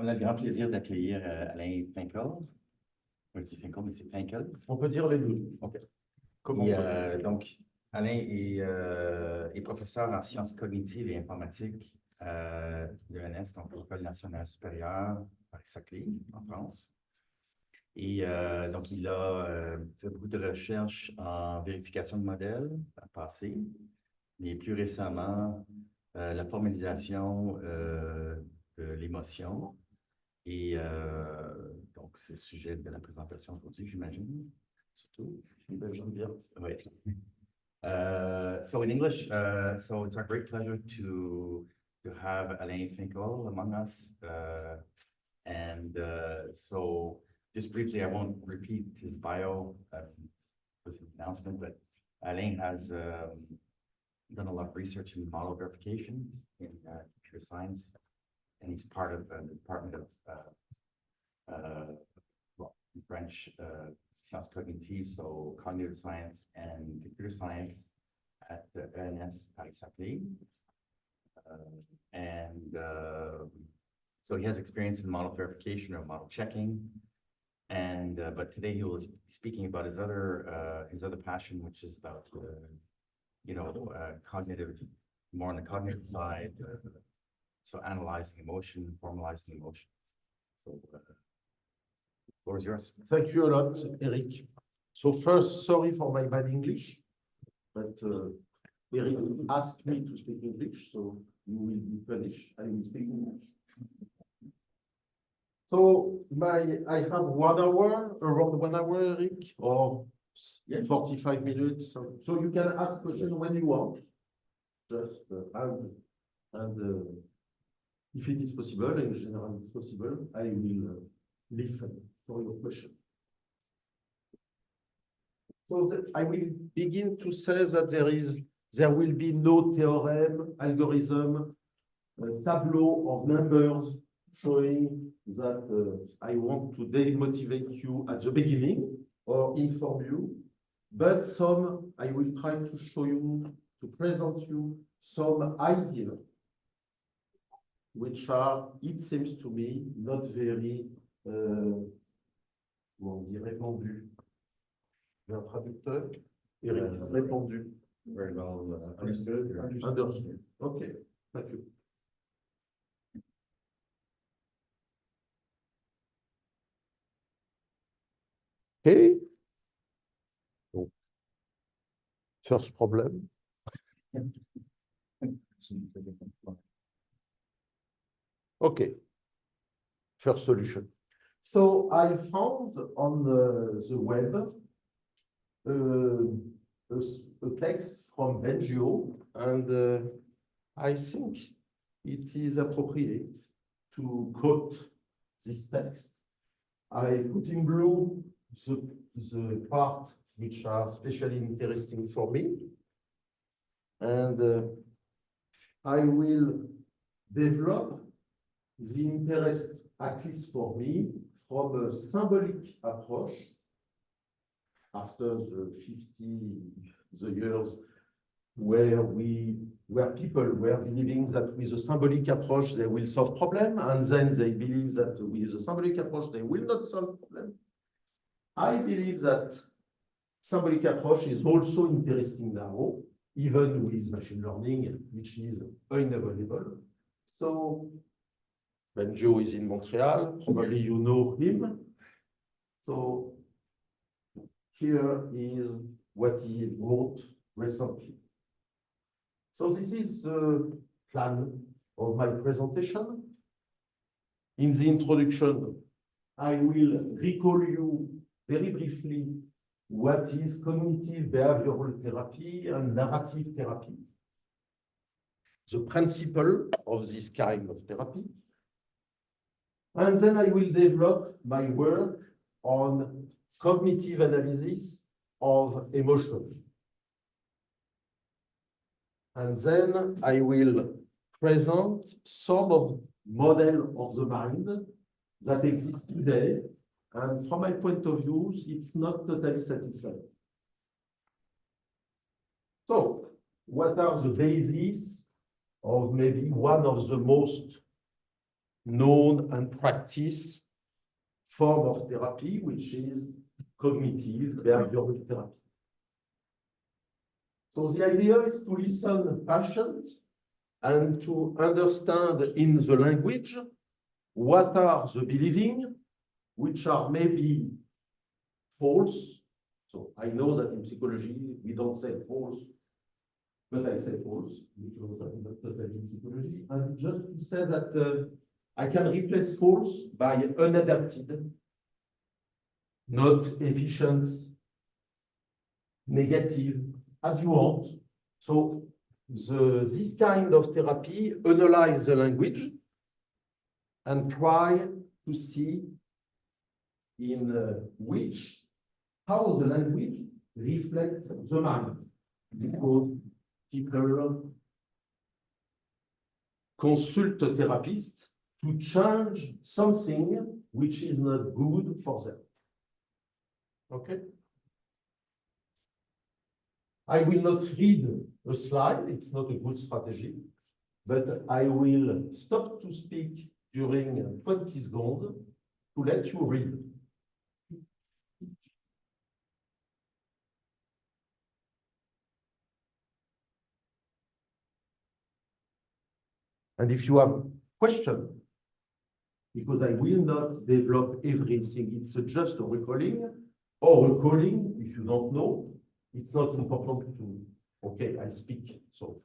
On a le grand plaisir d'accueillir Alain FINKEL. Je dis FINKEL, mais c'est FINKEL. On peut dire les deux. OK. Comment Donc, Alain est professeur en sciences cognitives et informatiques de l'ENS, donc l'École nationale supérieure Paris-Saclay, en France. Et donc, il a fait beaucoup de recherches en vérification de modèles dans le passé, mais plus récemment, la formalisation de l'émotion. Et donc, c'est le sujet de la présentation aujourd'hui, j'imagine, surtout. J'aime bien. Oui. So in English, so it's our great pleasure to have Alain FINKEL among us. So just briefly, I won't repeat his bio, with the announcement, but Alain has done a lot of research in model verification in computer science, and he's part of the Department of in French, sciences cognitives, so cognitive science and computer science at the ENS Paris-Saclay. So he has experience in model verification or model checking. But today he will be speaking about his other passion, which is about cognitive, more on the cognitive side. So analyzing emotion, formalizing emotion. So the floor is yours. Thank you a lot, Eric. So first, sorry for my bad English, but Eric asked me to speak English, so you will be punished. I will speak English. So I have 1 hour, around 1 hour, Eric, or 45 minutes. So you can ask questions when you want. Just if it is possible, in general it's possible, I will listen for your question. So I will begin to say that there will be no theorem, algorithm, tableau of numbers showing that I want to demotivate you at the beginning or inform you, but I will try to show you, to present you some ideas which are, it seems to me, not very, on dit répandu. J'ai un traducteur. Eric, répandu. Very well understood. Understood. Okay, thank you. Okay. So, first problem. Okay. First solution. So I found on the web a text from NGO, and I think it is appropriate to quote this text. I put in blue the part which are especially interesting for me, and I will develop the interest, at least for me, from a symbolic approach after the 50 years where people were believing that with a symbolic approach they will solve problem, and then they believe that with a symbolic approach they will not solve problem. I believe that symbolic approach is also interesting now, even with machine learning, which is unavailable. So Benjo is in Montreal, probably you know him. So here is what he wrote recently. So this is the plan of my presentation. In the introduction, I will recall you very briefly what is cognitive behavioral therapy and narrative therapy, the principle of this kind of therapy. And then I will develop my work on cognitive analysis of emotions. And then I will present some of models of the mind that exist today. And from my point of view, it's not totally satisfying. So, what are the bases of maybe one of the most known and practiced form of therapy, which is cognitive behavioral therapy. So the idea is to listen to patients and to understand in the language what are the believing, which are maybe false. So I know that in psychology, we don't say false, but I say false, because I'm not totally in psychology. And just to say that I can replace false by unadapted, not efficient, negative, as you want. So this kind of therapy analyze the language and try to see in how the language reflects the mind. Because people consult a therapist to change something which is not good for them. Okay? I will not read a slide, it's not a good strategy, but I will stop to speak during 20 seconds to let you read. And if you have questions, because I will not develop everything, it's just a recalling, or recalling, if you don't know, it's not important to, okay, I speak, so.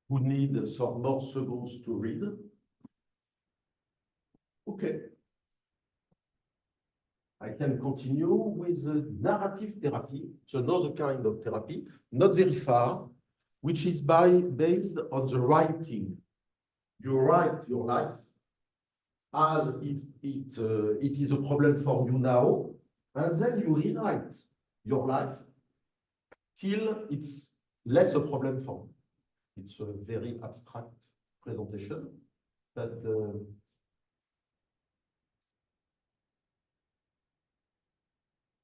Who need some more seconds to read? Okay. I can continue with the narrative therapy. It's another kind of therapy, not very far, which is based on the writing. You write your life as it is a problem for you now, and then you rewrite your life till it's less a problem for you. It's a very abstract presentation, but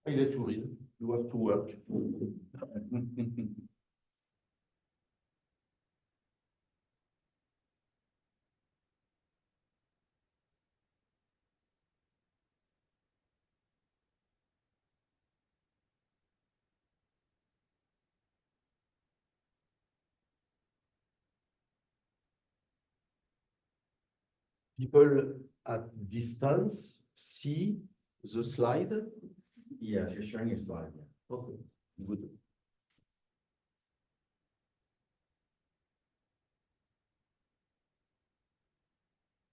I let you read. You have to work. People at distance see the slide. Yeah, if you're sharing your slide. Yeah. Okay, good.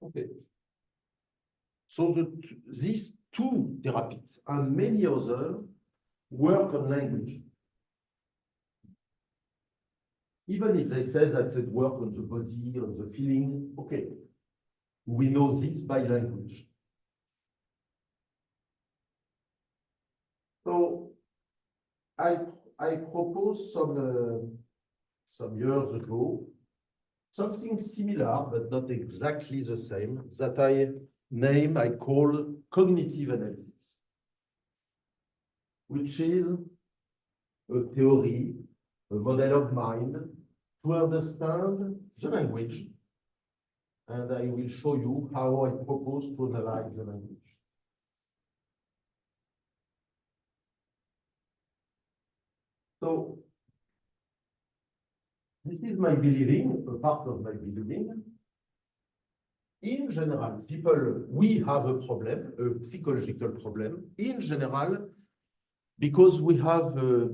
Okay. So these two therapies and many others work on language. Even if they say that they work on the body, on the feeling, okay. We know this by language. So I proposed some years ago something similar, but not exactly the same, that I call cognitive analysis, which is a theory, a model of mind to understand the language. And I will show you how I propose to analyze the language. So this is my believing, a part of my believing. In general, people, we have a problem, a psychological problem, in general, because we have a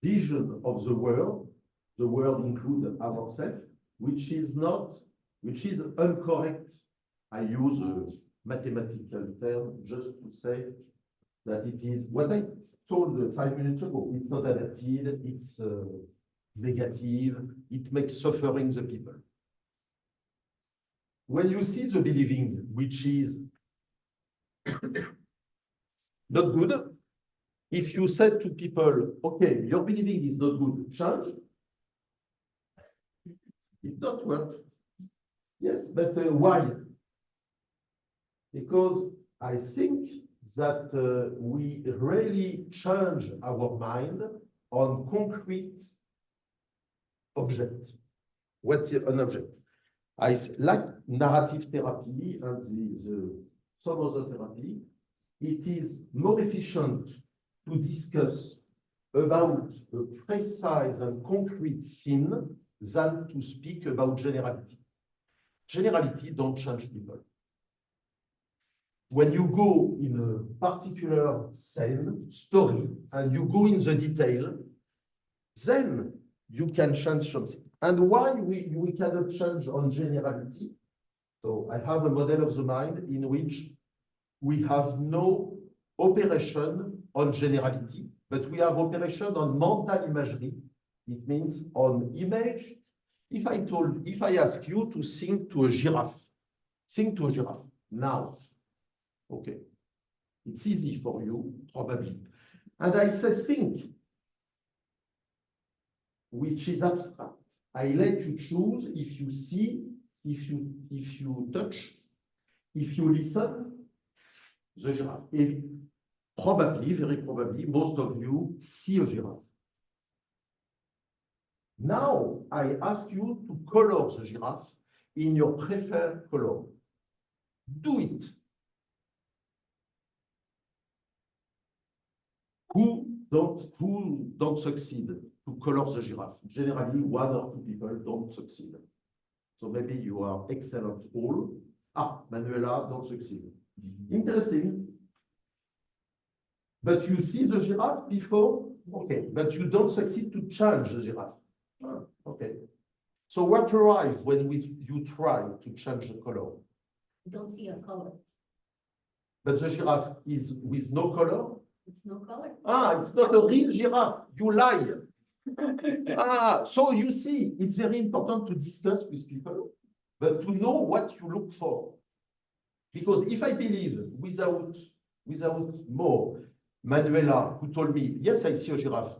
vision of the world includes ourselves, which is incorrect. I use a mathematical term just to say that it is what I told 5 minutes ago. It's not adapted, it's negative, it makes suffering the people. When you see the believing, which is not good, if you said to people, okay, your believing is not good, change, it not work. Yes, but why? Because I think that we really change our mind on concrete object. What's an object? I like narrative therapy and some other therapy. It is more efficient to discuss about a precise and concrete scene than to speak about generality. Generality don't change people. When you go in a particular scene, story, and you go in the detail, then you can change something. And why we cannot change on generality? So I have a model of the mind in which we have no operation on generality, but we have operation on mental imagery. It means on image. If I ask you to think to a giraffe, think to a giraffe now. Okay, it's easy for you, probably. And I say think, which is abstract. I let you choose if you see, if you touch, if you listen, the giraffe. And probably, very probably, most of you see a giraffe. Now, I ask you to color the giraffe in your preferred color. Do it. Who don't succeed to color the giraffe? Generally, one or two people don't succeed. So maybe you are excellent all. Manuela don't succeed. Interesting. But you see the giraffe before? Okay, but you don't succeed to change the giraffe. Okay. So what arrives when you try to change the color? You don't see a color. But the giraffe is with no color? It's no color. It's not a real giraffe. You lie. So you see, it's very important to discuss with people, but to know what you look for. Because if I believe without more, Manuela, who told me, yes, I see a giraffe,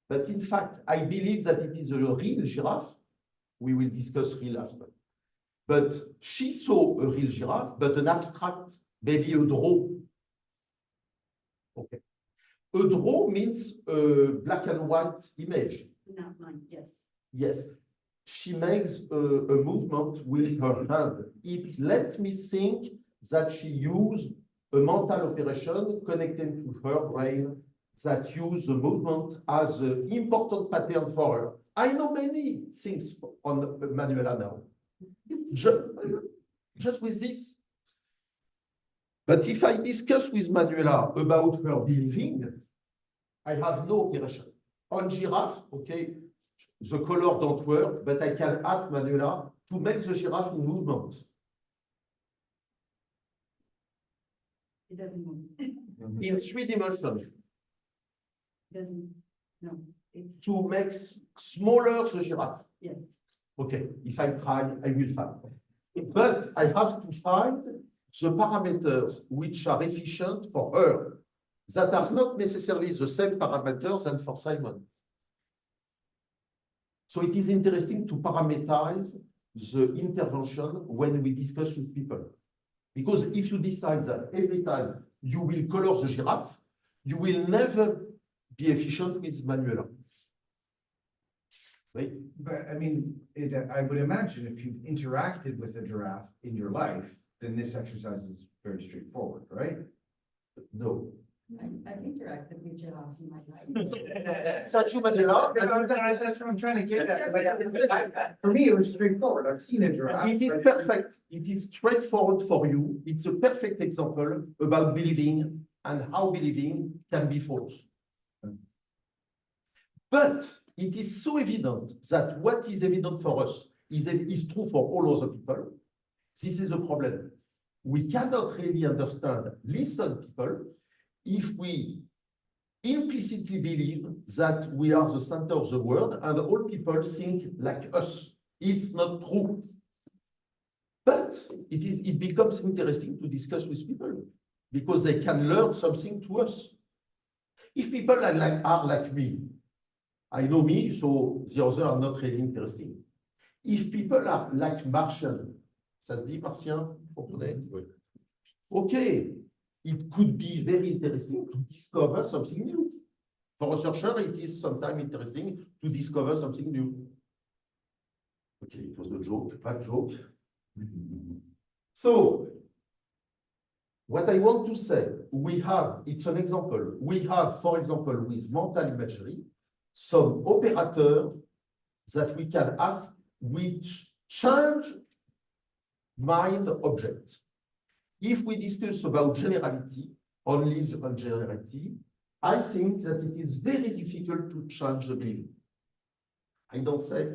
but in fact, I believe that it is a real giraffe, we will discuss real after. But she saw a real giraffe, but an abstract, maybe a draw. Okay. A draw means a black and white image. Not mine, yes. Yes. She makes a movement with her hand. It let me think that she used a mental operation connected to her brain that use the movement as an important pattern for her. I know many things on Manuela now. Just with this. But if I discuss with Manuela about her believing, I have no operation. On giraffe, okay, the color don't work, but I can ask Manuela to make the giraffe in movement. It doesn't move. In 3 dimensions. Doesn't, no. It's, To make smaller the giraffe. yes. Okay, if I try, I will find. But I have to find the parameters which are efficient for her, that are not necessarily the same parameters as for Simon. So it is interesting to parameterize the intervention when we discuss with people. Because if you decide that every time you will color the giraffe, you will never be efficient with Manuela. Right? But I mean, I would imagine if you've interacted with a giraffe in your life, then this exercise is very straightforward, right? No. I've interacted with giraffes in my life. Such Manuela. That's what I'm trying to get at. Like, for me, it was straightforward. I've seen a giraffe. It is perfect. It is straightforward for you. It's a perfect example about believing and how believing can be false. But it is so evident that what is evident for us is true for all other people. This is a problem. We cannot really understand, listen people, if we implicitly believe that we are the center of the world and all people think like us. It's not true. But it becomes interesting to discuss with people because they can learn something to us. If people are like me, I know me, so the others are not really interesting. If people are like Martian, ça se dit martien, comprenez? Okay, it could be very interesting to discover something new. For a researcher, it is sometimes interesting to discover something new. Okay, it was a joke, bad joke. So, what I want to say, we have, it's an example, we have, for example, with mental imagery, some operator that we can ask which change mind object. If we discuss about generality, only on generality, I think that it is very difficult to change the belief. I don't say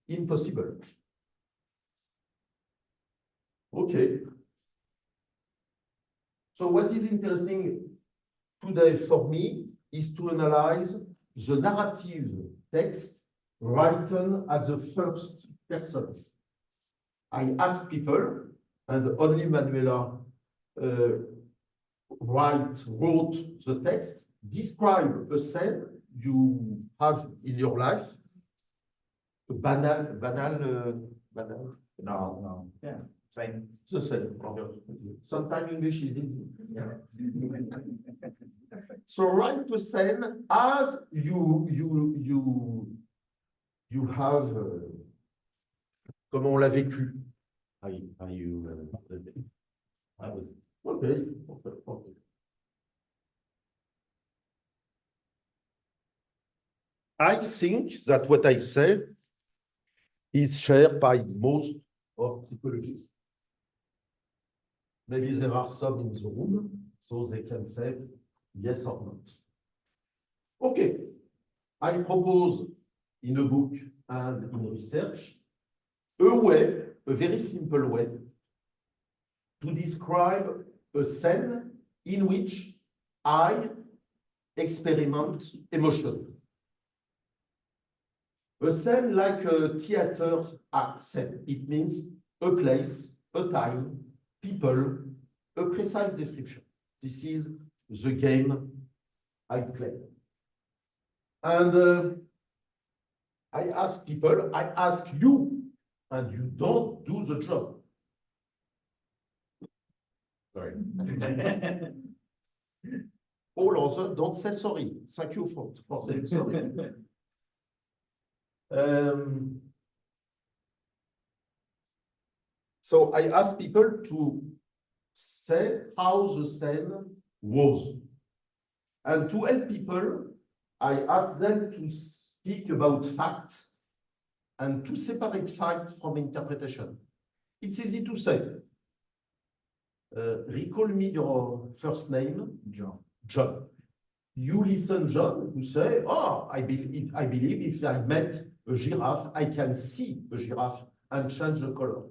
impossible. Okay. So what is interesting today for me is to analyze the narrative text written at the first person. I ask people, and only Manuel wrote the text, describe a scene you have in your life, banal, No. Yeah, same. the same. Sometimes English is easy. Yeah. So write a scene as you have, comment on l'a vécu. How you lived it. That was Okay. I think that what I say is shared by most of psychologists. Maybe there are some in the room, so they can say yes or not. Okay, I propose in a book and in research a way, a very simple way, to describe a scene in which I experiment emotion. A scene like a theater act scene. It means a place, a time, people, a precise description. This is the game I play. And I ask people, I ask you, and you don't do the job. sorry. All others don't say sorry. Thank you for saying sorry. So I ask people to say how the scene was. And to help people, I ask them to speak about fact and to separate fact from interpretation. It's easy to say. Recall me your first name. John. You listen, John, you say, oh, I believe if I met a giraffe, I can see a giraffe and change the color.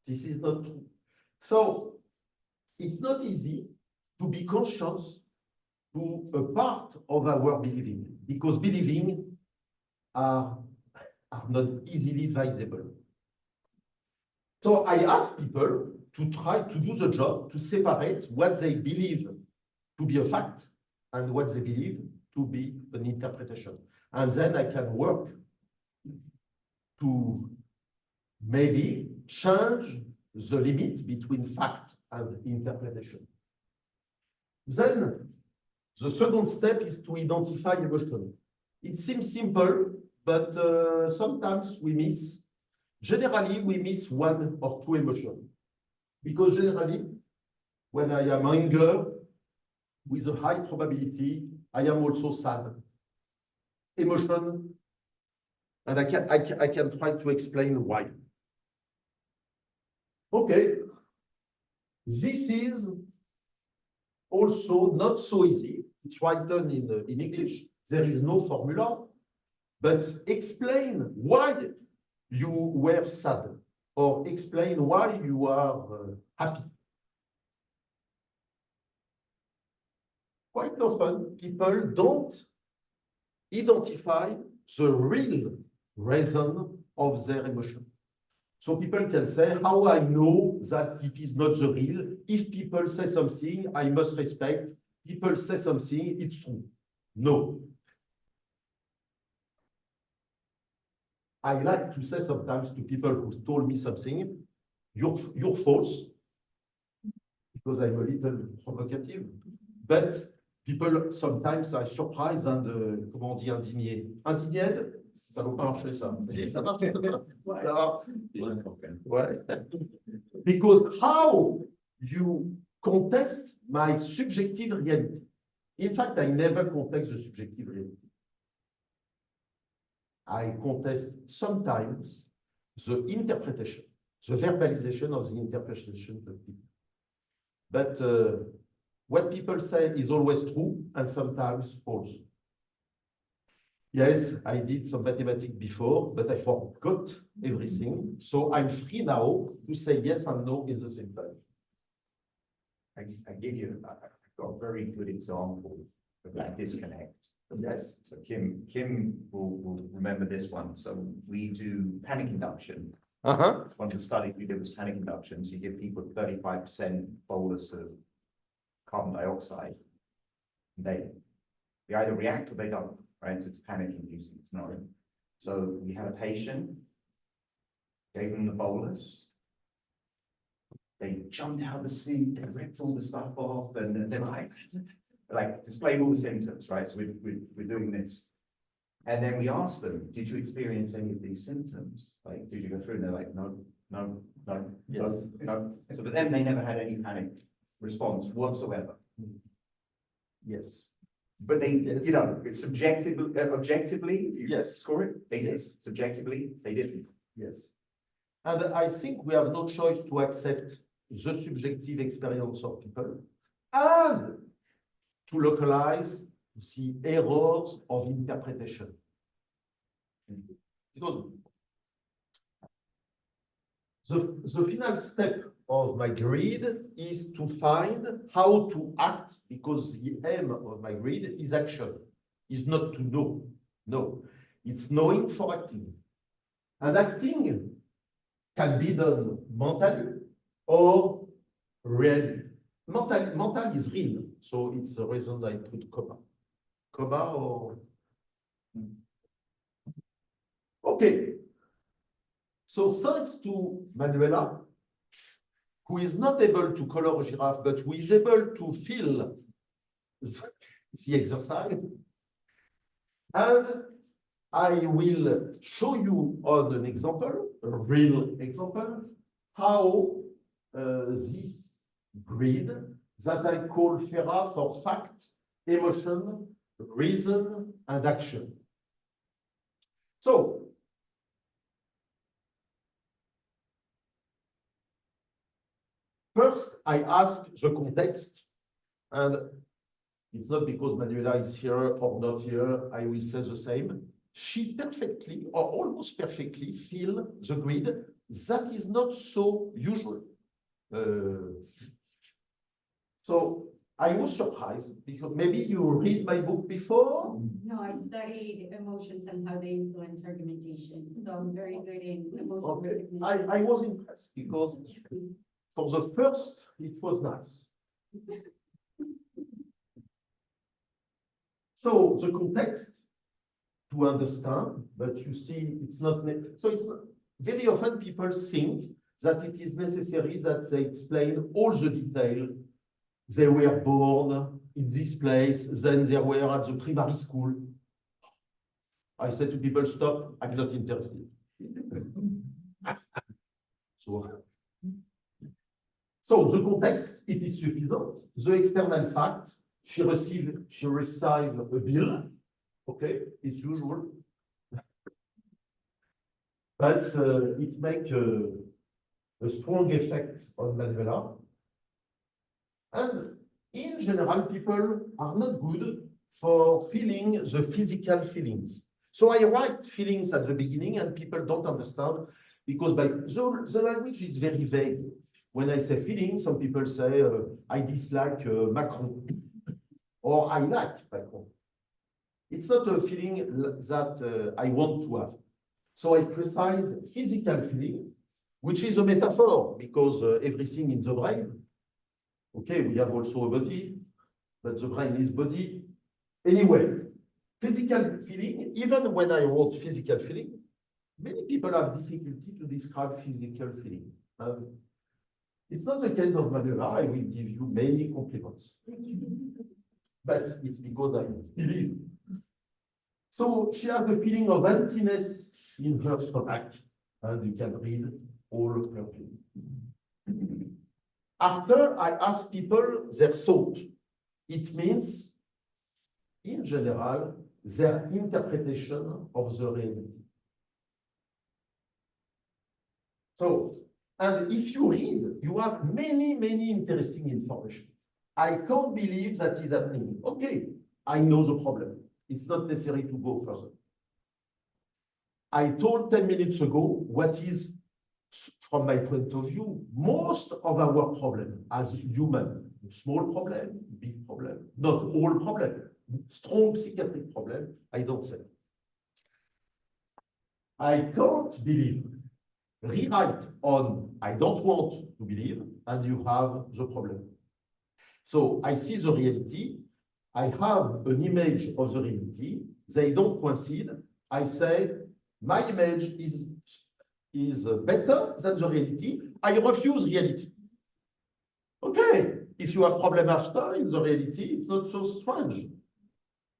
This is not true. So it's not easy to be conscious to a part of our believing, because believing are not easily visible. So I ask people to try to do the job to separate what they believe to be a fact and what they believe to be an interpretation. And then I can work to maybe change the limit between fact and interpretation. Then the second step is to identify emotion. It seems simple, but sometimes we miss. Generally, we miss one or two emotions. Because generally, when I am angry, with a high probability, I am also sad. Emotion, and I can try to explain why. Okay, this is also not so easy. It's written in English. There is no formula, but explain why you were sad, or explain why you are happy. Quite often, people don't identify the real reason of their emotion. So people can say, how I know that it is not the real? If people say something, I must respect. People say something, it's true. No. I like to say sometimes to people who told me something, you're false, because I'm a little provocative, but people sometimes are surprised and, comment on dit, indigné. Indigné, ça va pas marcher ça. Ça marche, ça marche. Voilà. Ouais. Because how you contest my subjective reality? In fact, I never contest the subjective reality. I contest sometimes the interpretation, the verbalization of the interpretation of people. But what people say is always true and sometimes false. Yes, I did some mathematics before, but I forgot everything. So I'm free now to say yes and no in the same time. I give you, I've got a very good example of that disconnect. Yes. So Kim will remember this one. So we do panic induction. One of the studies we did was panic induction. So you give people 35% bolus of carbon dioxide. They either react or they don't, right? So it's panic-inducing scenario. So we had a patient, gave them the bolus. They jumped out of the seat, they ripped all the stuff off, and they're like displayed all the symptoms, right? So we're doing this. And then we asked them, did you experience any of these symptoms? Like, did you go through? And they're like, no. Yes. No. So, but then they never had any panic response whatsoever. Yes. But they, Yes. you know, it's objectively, if you Yes. score it, they did. Yes. Subjectively, they didn't. Yes. And I think we have no choice to accept the subjective experience of people and to localize the errors of interpretation. Because the final step of my grid is to find how to act, because the aim of my grid is action, is not to know. No, it's knowing for acting. And acting can be done mentally or really. Mental is real, so it's the reason I put comma. Comma or... Okay. So thanks to Manuela, who is not able to color a giraffe, but who is able to feel the exercise, and I will show you on an example, a real example, how this grid that I call FERA for fact, emotion, reason, and action. So, first, I ask the context, and it's not because Manuela is here or not here, I will say the same. She perfectly, or almost perfectly, feel the grid. That is not so usual. So I was surprised, because maybe you read my book before. No, I studied emotions and how they influence argumentation. So I'm very good in emotional Okay. recognition. I was impressed, because for the first, it was nice. So the context to understand, but you see, it's not, so it's very often people think that it is necessary that they explain all the detail. They were born in this place, then they were at the primary school. I said to people, stop, I'm not interested. So the context, it is sufficient. The external fact, she received a bill. Okay, it's usual. But it makes a strong effect on Manuela. And in general, people are not good for feeling the physical feelings. So I write feelings at the beginning and people don't understand, because the language is very vague. When I say feeling, some people say, I dislike Macron, or I like Macron. It's not a feeling that I want to have. So I precise physical feeling, which is a metaphor, because everything in the brain. Okay, we have also a body, but the brain is body. Anyway, Physical feeling, even when I wrote physical feeling, many people have difficulty to describe physical feeling. It's not the case of Manuel. I will give you many compliments. But it's because I believe. So she has a feeling of emptiness in her stomach, and you can read all of her feeling. After I ask people their thought, it means, in general, their interpretation of the reality. So, and if you read, you have many, many interesting information. I can't believe that is happening. Okay, I know the problem. It's not necessary to go further. I told 10 minutes ago what is, from my point of view, most of our problem as human. Small problem, big problem, not all problem. Strong psychiatric problem, I don't say. I can't believe. Rewrite on I don't want to believe, and you have the problem. So I see the reality. I have an image of the reality. They don't coincide. I say my image is better than the reality. I refuse reality. Okay, if you have problem after in the reality, it's not so strange.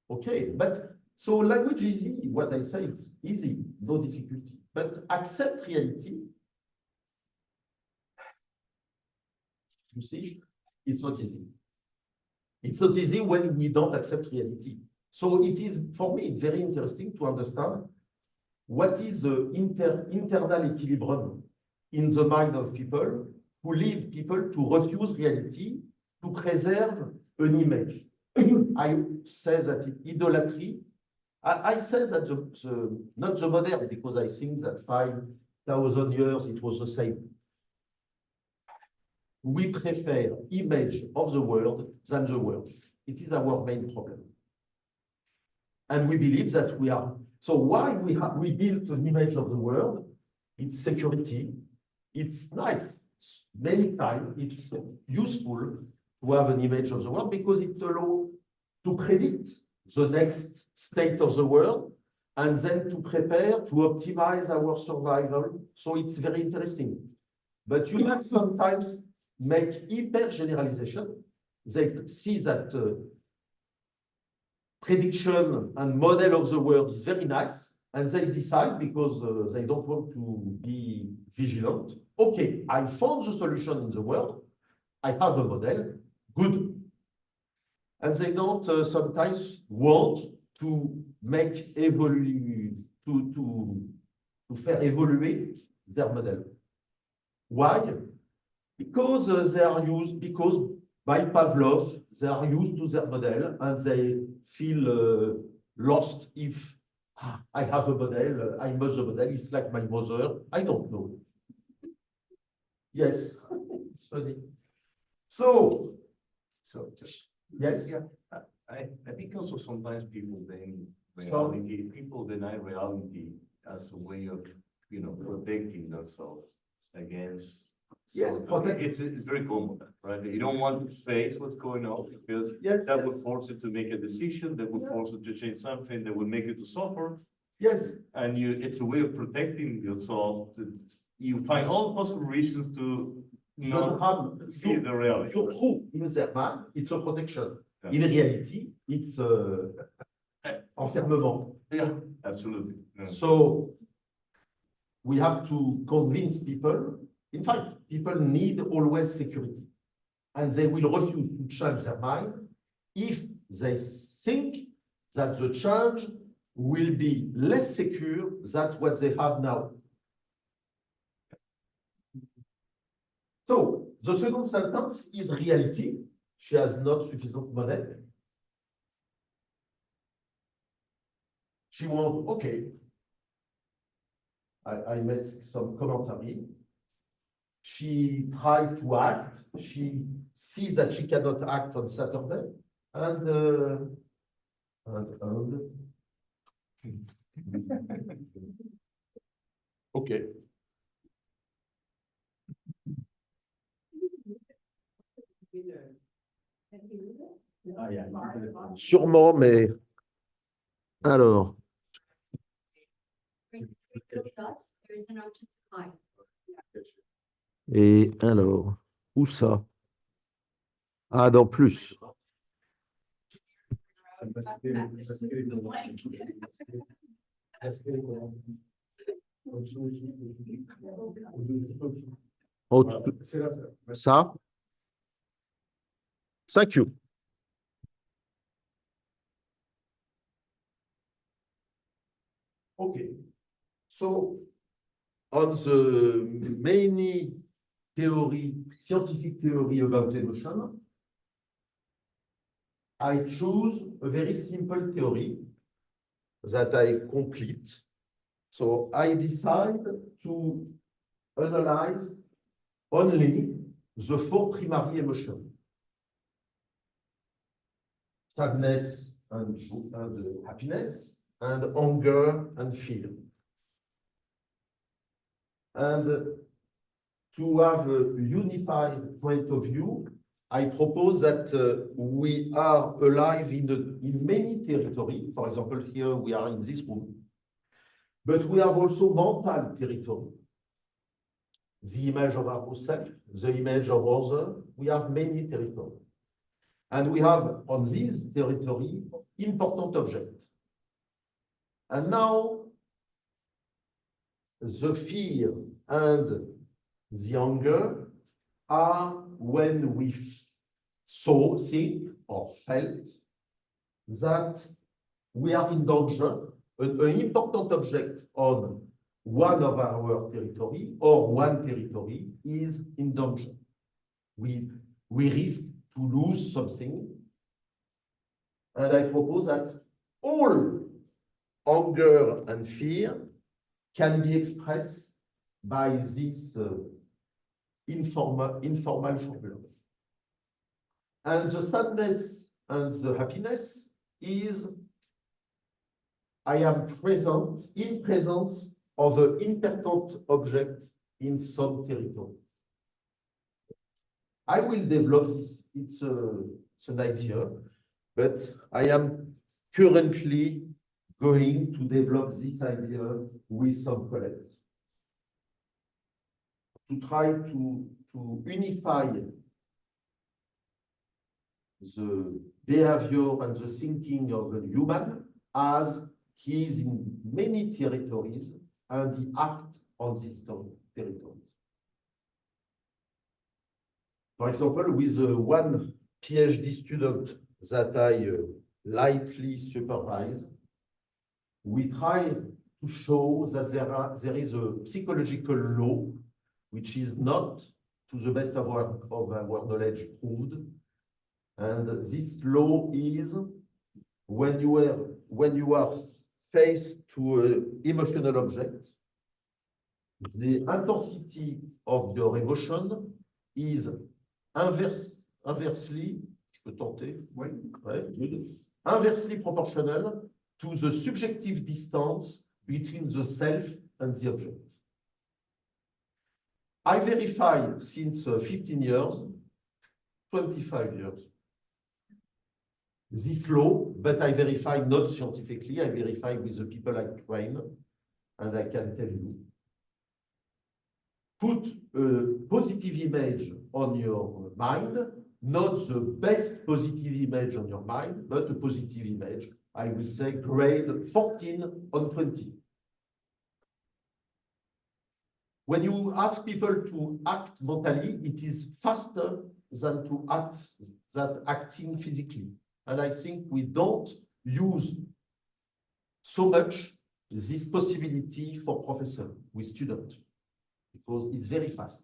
Okay, but so language is easy. What I say, it's easy, no difficulty. But accept reality. You see, it's not easy. It's not easy when we don't accept reality. So it is, for me, it's very interesting to understand what is the internal equilibrium in the mind of people who lead people to refuse reality, to preserve an image. I say that idolatry, I say that not the modern, because I think that 5,000 years it was the same. We prefer image of the world than the world. It is our main problem. And we believe that we are. So why we built an image of the world? It's security. It's nice. Many times it's useful to have an image of the world because it allows to predict the next state of the world and then to prepare to optimize our survival. So it's very interesting. But you can sometimes make hyper generalization. They see that prediction and model of the world is very nice, and they decide because they don't want to be vigilant. Okay, I found the solution in the world. I have a model, good. And they don't sometimes want to make to faire évoluer their model. Why? Because they are used, because by Pavlov, they are used to their model and they feel lost if I have a model, I must the model, it's like my mother, I don't know. Yes, it's funny. So just yes. yeah, I think also sometimes people then reality, people deny reality as a way of protecting themselves against. Yes, it's very common, right? You don't want to face what's going on because that would force you to make a decision, that would force you to change something, that would make you to suffer. Yes. And it's a way of protecting yourself. You find all possible reasons to not see the reality. You're true in their mind, it's a protection. Yeah. In reality, it's enfermement. Yeah, absolutely. Yeah. So we have to convince people. In fact, people need always security, and they will refuse to change their mind if they think that the change will be less secure than what they have now. So the second sentence is reality. She has not sufficient model. She wants, okay. I made some commentary. She tried to act. She sees that she cannot act on Saturday, and okay. Sûrement, mais Alors, Three little dots, there is an option to hide. et alors, où ça? Ah, dans plus. Ça? 5U. Okay. So, on the many theory, scientific theory about emotion, I choose a very simple theory that I complete. So I decide to analyze only the 4 primary emotions: sadness and happiness, and anger and fear. And to have a unified point of view, I propose that we are alive in many territories. For example, here we are in this room, but we have also mental territory. The image of ourselves, the image of others, we have many territories. And we have on this territory important objects. And now the fear and the anger are when we saw, think, or felt that we are in danger. An important object on one of our territory or one territory is in danger. We risk to lose something. And I propose that all anger and fear can be expressed by this informal formula. And the sadness and the happiness is I am present in presence of an important object in some territory. I will develop this. It's an idea, but I am currently going to develop this idea with some colleagues to try to unify the behavior and the thinking of a human as he is in many territories and he acts on these territories. For example, with one PhD student that I lightly supervise, we try to show that there is a psychological law which is not, to the best of our knowledge, proved. And this law is when you are faced to an emotional object, the intensity of your emotion is inversely, je peux tenter, oui, ouais, good, inversely proportional to the subjective distance between the self and the object. I verify since 15 years, 25 years, this law, but I verify not scientifically, I verify with the people I train, and I can tell you. Put a positive image on your mind, not the best positive image on your mind, but a positive image. I will say grade 14 on 20. When you ask people to act mentally, it is faster than to acting physically. And I think we don't use so much this possibility for professor with students, because it's very fast.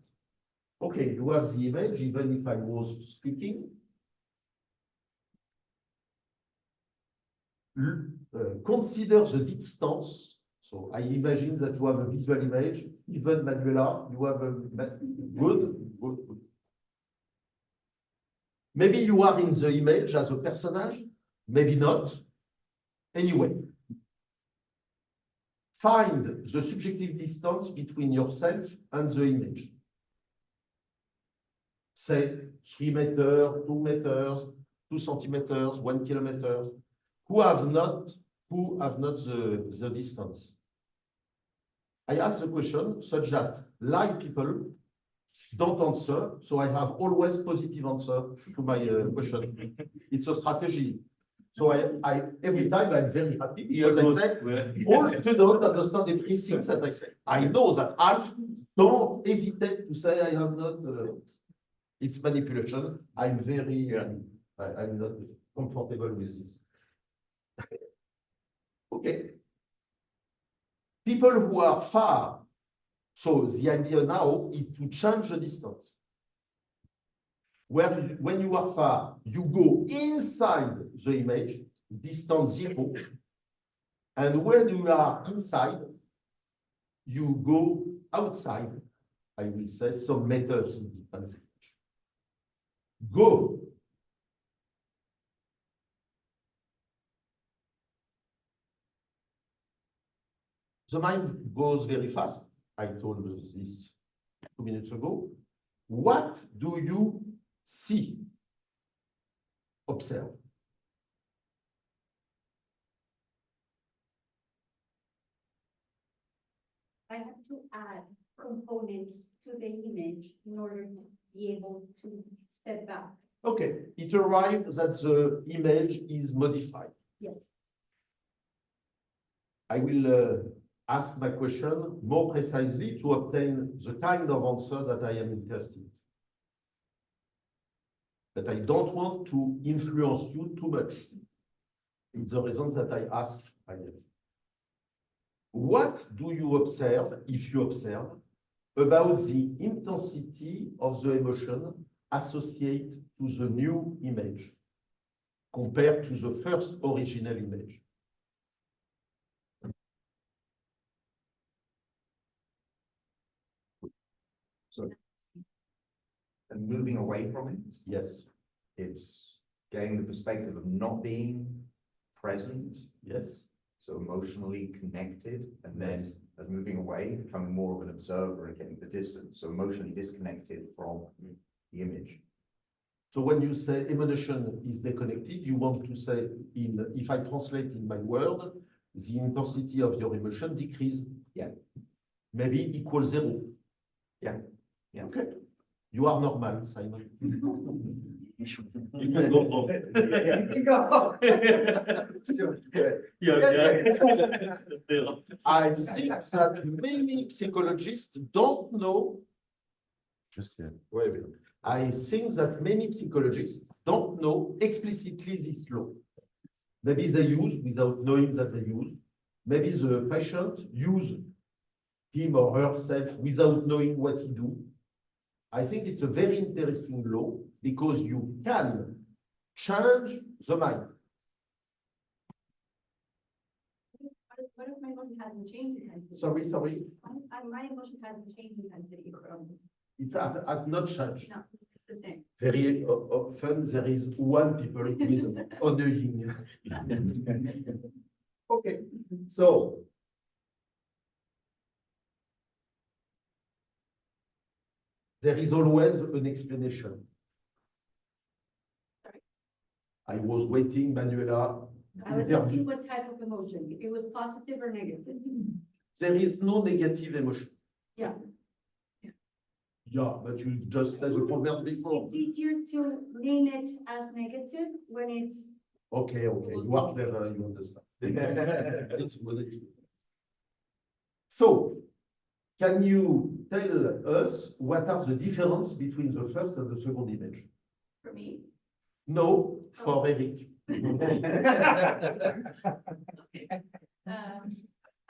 Okay, you have the image, even if I was speaking. Consider the distance. So I imagine that you have a visual image. Even Manuela, you have a good. Maybe you are in the image as a personage, maybe not. Anyway, find the subjective distance between yourself and the image. Say 3 meters, 2 meters, 2 centimeters, 1 kilometer. Who have not who have not the distance. I ask the question such that like people don't answer, so I have always positive answer to my question. It's a strategy. So I every time I'm very happy because I say all students understand everything that I say. I know that half don't hesitate to say I have not. It's manipulation. I'm very. I'm not comfortable with this. Okay. People who are far. So the idea now is to change the distance. When you are far, you go inside the image, distance 0. And when you are inside, you go outside, I will say, some meters in distance. Go. The mind goes very fast. I told you this 2 minutes ago. What do you see? Observe. I have to add components to the image in order to be able to step back. Okay, it arrives that the image is modified. Yes. I will ask my question more precisely to obtain the kind of answer that I am interested in. But I don't want to influence you too much. It's the reason that I ask. What do you observe, if you observe, about the intensity of the emotion associated to the new image compared to the first original image? So, and moving away from it, Yes. it's getting the perspective of not being present, Yes. so emotionally connected, and then as moving away, becoming more of an observer and getting the distance, so emotionally disconnected from the image. So when you say emotion is disconnected, you want to say, if I translate in my word, the intensity of your emotion decrease. Yeah. Maybe equal 0. Yeah. Yeah. Okay. You are normal, Simon. You can go home. I think that many psychologists don't know. Wait a minute. I think that many psychologists don't know explicitly this law. Maybe they use without knowing that they use. Maybe the patient use him or herself without knowing what he do. I think it's a very interesting law because you can change the mind. What if my emotion hasn't changed intensity? Sorry. My emotion hasn't changed intensity from. It has not changed. No, it's the same. Very often there is one people who is annoying. Okay, so there is always an explanation. Sorry. I was waiting, Manuela. I was asking what type of emotion, if it was positive or negative. There is no negative emotion. Yeah. Yeah, but you just said the proverb before. It's easier to name it as negative when it's. Okay, you are clever, you understand. It's good. So, can you tell us what are the differences between the first and the second image? For me. No, for Eric.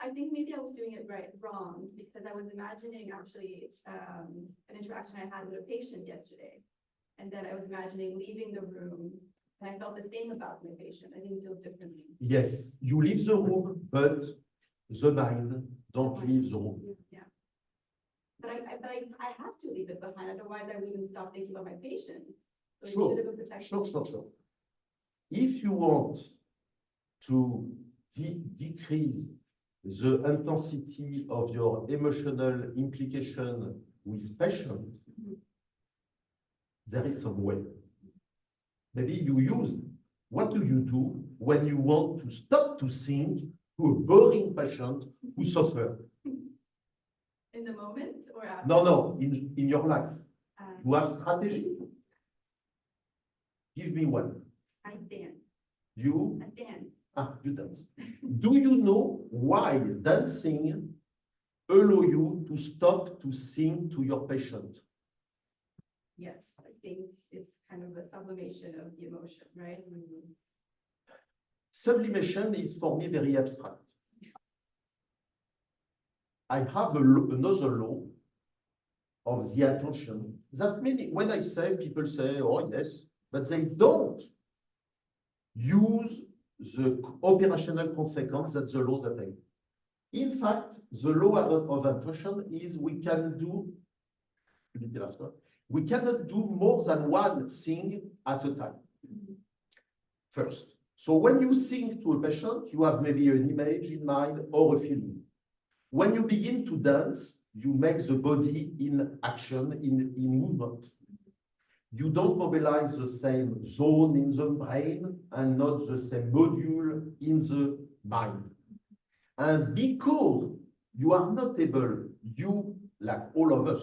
I think maybe I was doing it wrong because I was imagining actually an interaction I had with a patient yesterday. And then I was imagining leaving the room and I felt the same about my patient. I didn't feel differently. Yes, you leave the room, but the mind don't leave the room. Yeah. But I have to leave it behind, otherwise I wouldn't stop thinking about my patient. So it's a Sure. bit of a protection. Sure. If you want to decrease the intensity of your emotional implication with patient, there is some way. Maybe you use What do you do when you want to stop to think to a boring patient who suffers? In the moment or after? No, in your life. Um, You have strategy? Give me one. I dance. You, I dance. you dance. Do you know why dancing allow you to stop to sing to your patient? Yes, I think it's kind of a sublimation of the emotion, right? Sublimation is for me very abstract. I have another law of the attention that many, when I say, people say, oh yes, but they don't use the operational consequence that the laws have. In fact, the law of attention is we can do, we cannot do more than one thing at a time. First. So when you sing to a patient, you have maybe an image in mind or a feeling. When you begin to dance, you make the body in action, in movement. You don't mobilize the same zone in the brain and not the same module in the mind. And because you are not able, you, like all of us,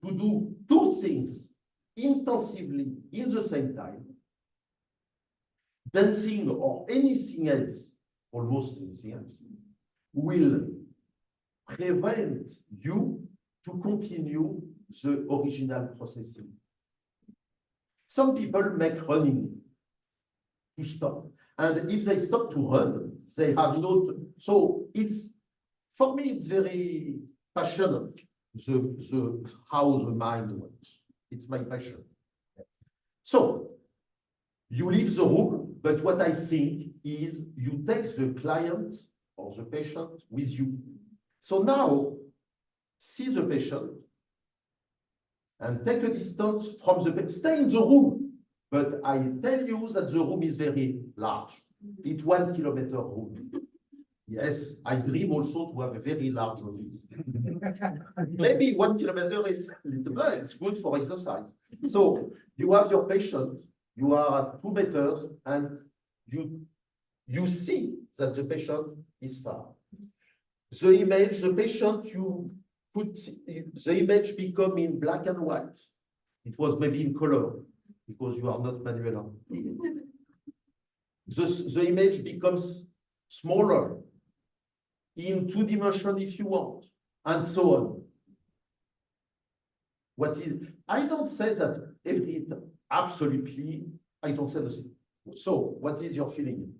to do two things intensively in the same time, dancing or anything else, almost anything else, will prevent you to continue the original processing. Some people make running to stop. And if they stop to run, they have not. So it's, for me, it's very passionate, how the mind works. It's my passion. So you leave the room, but what I think is you take the client or the patient with you. So now, see the patient and take a distance from the patient. Stay in the room, but I tell you that the room is very large. It's 1 kilometer room. Yes, I dream also to have a very large office. Maybe 1 kilometer is a little bit, it's good for exercise. So you have your patient, you are at 2 meters, and you see that the patient is far. The image, the patient, you put the image become in black and white. It was maybe in color because you are not Manuel. The image becomes smaller in 2 dimensions if you want, and so on. What is, I don't say that every, absolutely, I don't say nothing. So what is your feeling?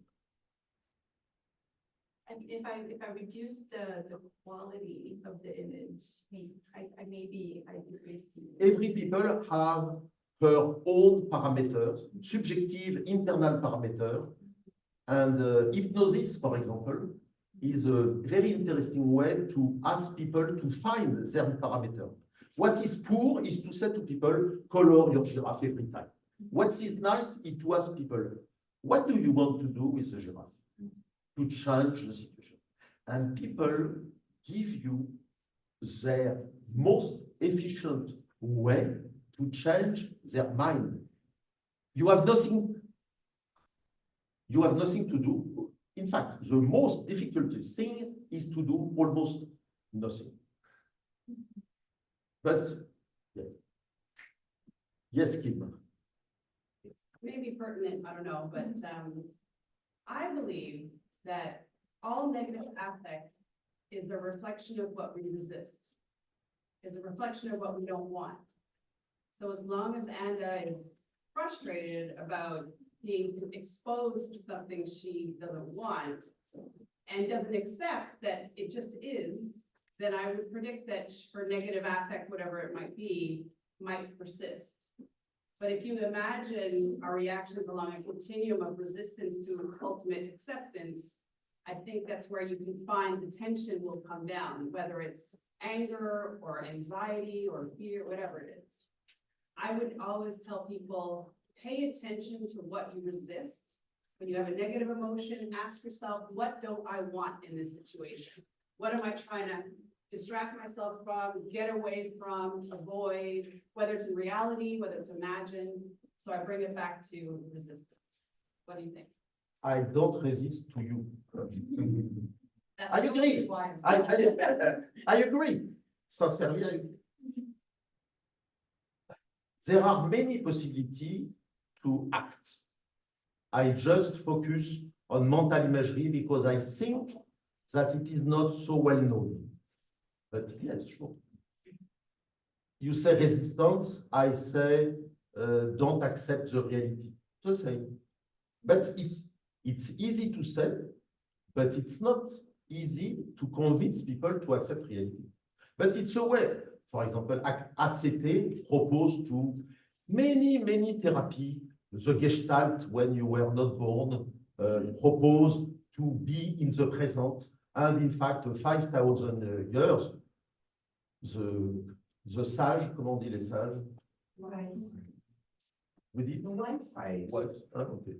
I mean, if I reduce the quality of the image, I maybe I decrease the. Every people have her own parameters, subjective internal parameter, and hypnosis, for example, is a very interesting way to ask people to find their parameter. What is poor is to say to people, color your giraffe every time. What is nice is to ask people, what do you want to do with the giraffe? To change the situation. And people give you their most efficient way to change their mind. You have nothing to do. In fact, the most difficult thing is to do almost nothing. But yes. Yes, Kim. Maybe pertinent, I don't know, but I believe that all negative affect is a reflection of what we resist, is a reflection of what we don't want. So as long as Anda is frustrated about being exposed to something she doesn't want and doesn't accept that it just is, then I would predict that her negative affect, whatever it might be, might persist. But if you imagine our reactions along a continuum of resistance to ultimate acceptance, I think that's where you can find the tension will come down, whether it's anger or anxiety or fear, whatever it is. I would always tell people, pay attention to what you resist. When you have a negative emotion, ask yourself, what don't I want in this situation? What am I trying to distract myself from, get away from, avoid, whether it's in reality, whether it's imagined. So I bring it back to resistance. What do you think? I don't resist to you. That's I the agree. only one. I agree. Sincerely, I agree. There are many possibilities to act. I just focus on mental imagery because I think that it is not so well known. But yes, sure. You say resistance, I say don't accept the reality. The same. But it's easy to say, but it's not easy to convince people to accept reality. But it's a way. For example, ACT proposed to many therapy. The Gestalt, when you were not born, proposed to be in the present. And in fact, 5,000 years, the sage, comment on dit les sages? Vous dites? What? Okay.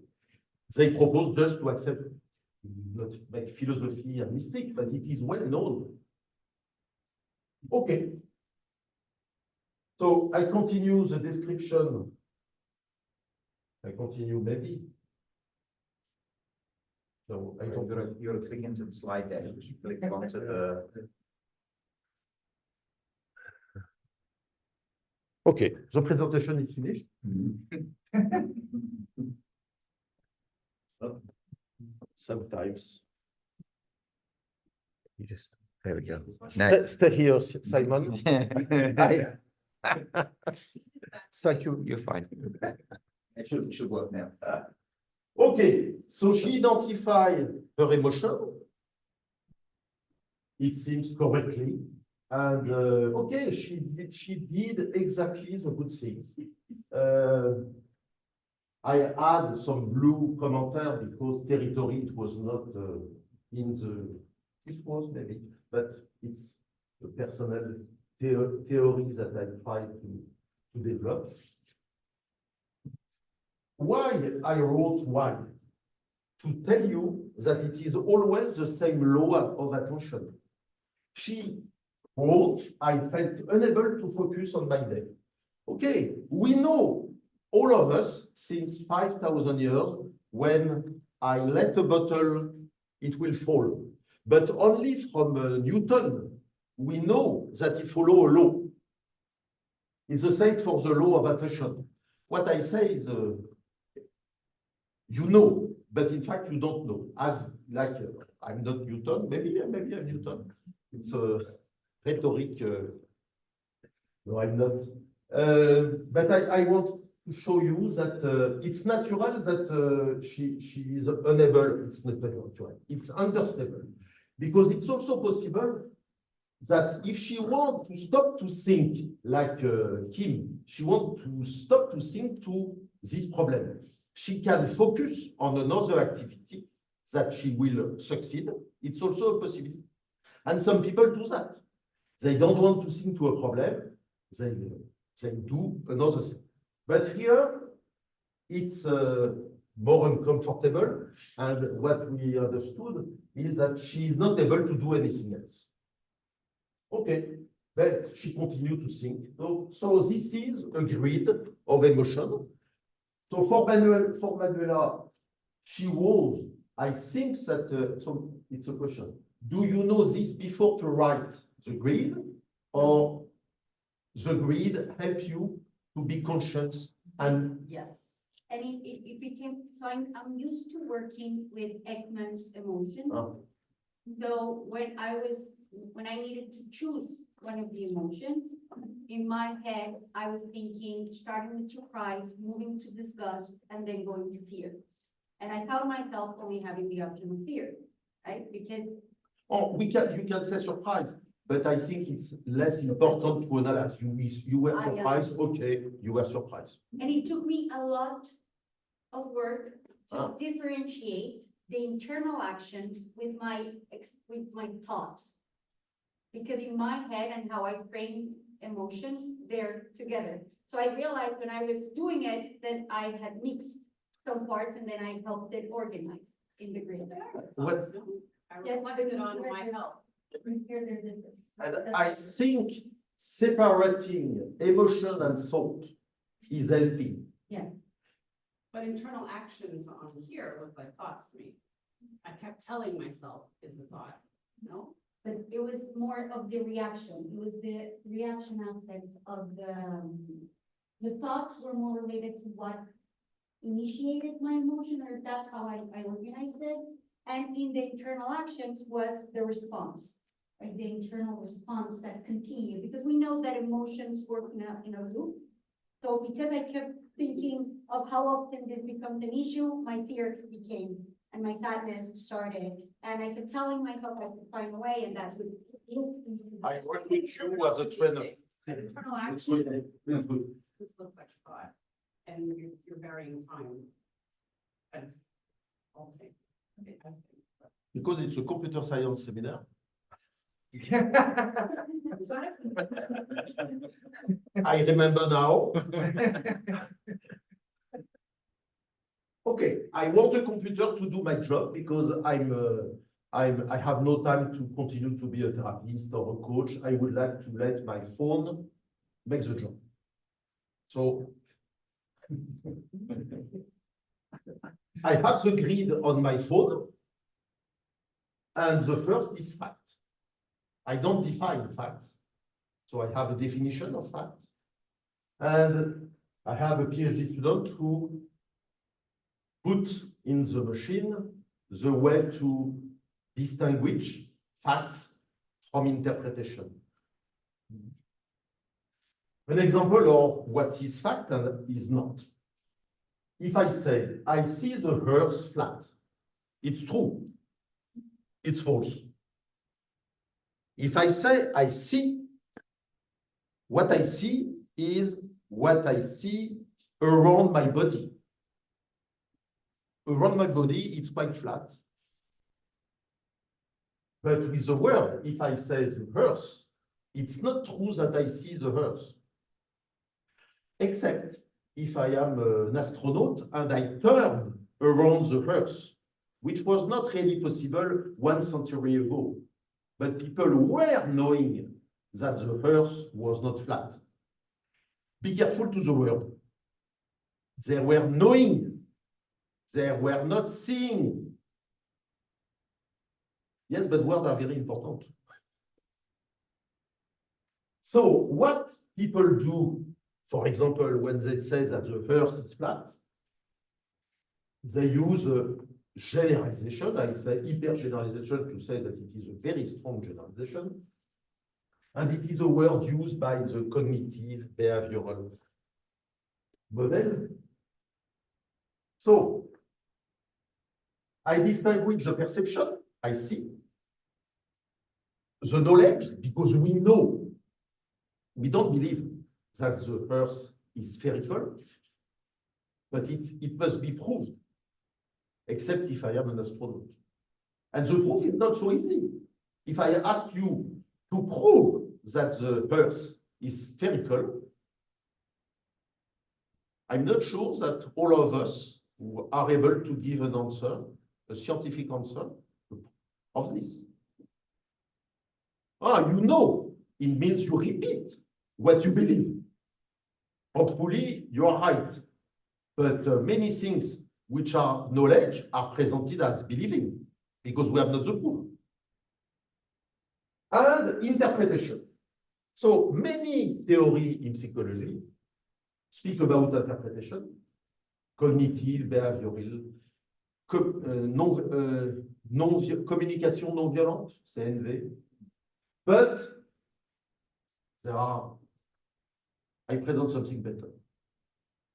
They propose just to accept, not make philosophy and mystic, but it is well known. Okay. So I continue the description. I continue maybe. So I don't. You're clicking into the slide deck. You click onto the. Okay, the presentation is finished. Sometimes. You just, there we go. Stay here, Simon. Thank you. You're fine. It should work now. Okay, so she identified her emotion. It seems correctly. And okay, she did exactly the good things. I add some blue commentary because territory, it was not in the, it was maybe, but it's the personal theory that I try to develop. Why I wrote why? To tell you that it is always the same law of attention. She wrote, I felt unable to focus on my day. Okay, we know, all of us, since 5,000 years, when I let a bottle, it will fall. But only from Newton, we know that it follows a law. It's the same for the law of attention. What I say is, you know, but in fact, you don't know. As like, I'm not Newton, maybe I'm Newton. It's a rhetoric. No, I'm not. But I want to show you that it's natural that she is unable. It's not natural. It's understandable. Because it's also possible that if she wants to stop to think, like Kim, she wants to stop to think to this problem. She can focus on another activity that she will succeed. It's also a possibility. And some people do that. They don't want to think to a problem. They do another thing. But here, it's more uncomfortable. And what we understood is that she is not able to do anything else. Okay, but she continued to think. So this is a grid of emotion. So for Manuela, she was, I think that, so it's a question. Do you know this before to write the grid, or the grid helps you to be conscious and? Yes, and it became, so I'm used to working with Ekman's emotions. So when I needed to choose one of the emotions, in my head, I was thinking, starting with surprise, moving to disgust, and then going to fear. And I found myself only having the option of fear, right? Because you can say surprise, but I think it's less important to analyze. You were surprised, okay, you were surprised. And it took me a lot of work to differentiate the internal actions with my thoughts. Because in my head and how I frame emotions, they're together. So I realized when I was doing it that I had mixed some parts and then I helped it organize in the grid. What? I reflected on my health. And I think separating emotion and thought is helping. Yeah. But internal actions on here look like thoughts to me. I kept telling myself is a thought, no? But it was more of the reaction. It was the reaction aspect of the thoughts were more related to what initiated my emotion, or that's how I organized it. And in the internal actions was the response, right? The internal response that continued, because we know that emotions work in a loop. So because I kept thinking of how often this becomes an issue, my fear became, and my sadness started, and I kept telling myself I could find a way, and that's what looped into. I work with you as a trainer. Internal action, this looks like a thought, and you're varying time. But it's all the same. Okay, I think, but- Because it's a computer science seminar. You got it? I remember now. Okay, I want a computer to do my job because I have no time to continue to be a therapist or a coach. I would like to let my phone make the job. So I have the grid on my phone, and the first is fact. I don't define facts. So I have a definition of facts. And I have a PhD student who put in the machine the way to distinguish facts from interpretation. An example of what is fact and is not. If I say, I see the earth flat, it's true, it's false. If I say, I see, what I see is what I see around my body. Around my body, it's quite flat. But with the word, if I say the earth, it's not true that I see the earth. Except if I am an astronaut and I turn around the earth, which was not really possible 1 century ago. But people were knowing that the earth was not flat. Be careful to the word. They were knowing. They were not seeing. Yes, but words are very important. So what people do, for example, when they say that the earth is flat, they use a generalization. I say hypergeneralization to say that it is a very strong generalization. And it is a word used by the cognitive behavioral model. So I distinguish the perception, I see, the knowledge, because we know, we don't believe that the earth is spherical, but it must be proved, except if I am an astronaut. And the proof is not so easy. If I ask you to prove that the earth is spherical, I'm not sure that all of us are able to give an answer, a scientific answer of this. You know, it means you repeat what you believe. Hopefully, you are right. But many things which are knowledge are presented as believing, because we have not the proof. And interpretation. So many theories in psychology speak about interpretation, cognitive, behavioral, communication non-violente, CNV. But I present something better,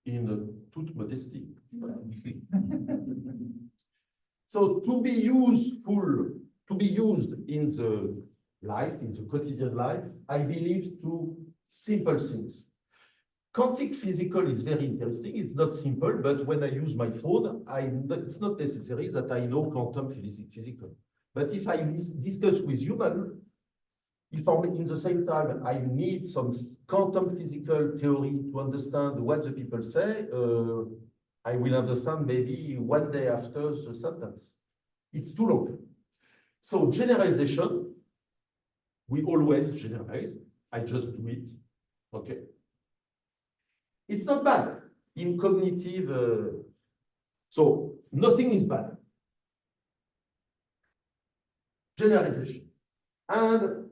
in toute modesty. So to be useful, to be used in the life, in the quotidian life, I believe to simple things. Quantic physical is very interesting. It's not simple, but when I use my phone, it's not necessary that I know quantum physical. But if I discuss with human, if in the same time I need some quantum physical theory to understand what the people say, I will understand maybe 1 day after the sentence. It's too long. So generalization, we always generalize. I just do it. Okay. It's not bad. In cognitive So nothing is bad. Generalization. And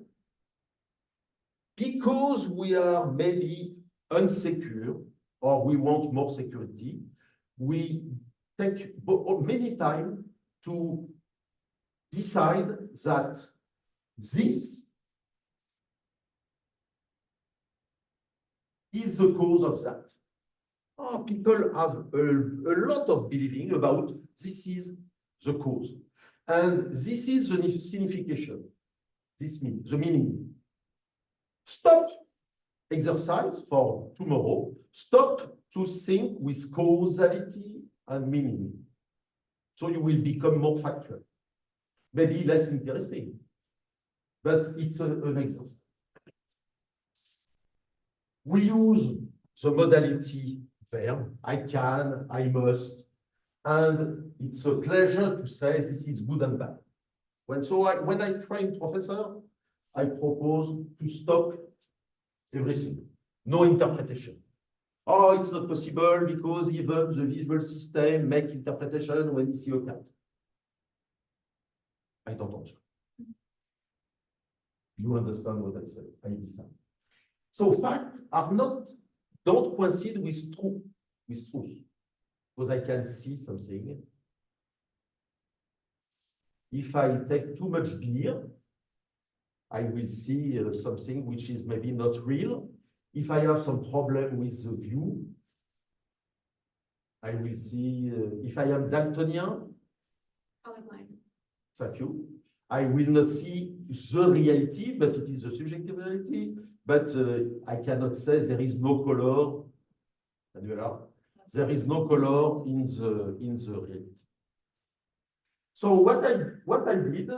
because we are maybe unsecure or we want more security, we take many time to decide that this is the cause of that. Oh, people have a lot of believing about this is the cause. And this is the signification. This means the meaning. Stop exercise for tomorrow. Stop to think with causality and meaning. So you will become more factual. Maybe less interesting, but it's an exercise. We use the modality verb, I can, I must, and it's a pleasure to say this is good and bad. When I train professor, I propose to stop everything, no interpretation. Oh, it's not possible because even the visual system make interpretation when you see a cat. I don't answer. You understand what I say, I decide. So facts are don't coincide with truth. Because I can see something. If I take too much beer, I will see something which is maybe not real. If I have some problem with the view, I will see, if I am Daltonian, Colorblind. thank you, I will not see the reality, but it is a subjective reality, but I cannot say there is no color, Manuel, there is no color in the reality. So what I did,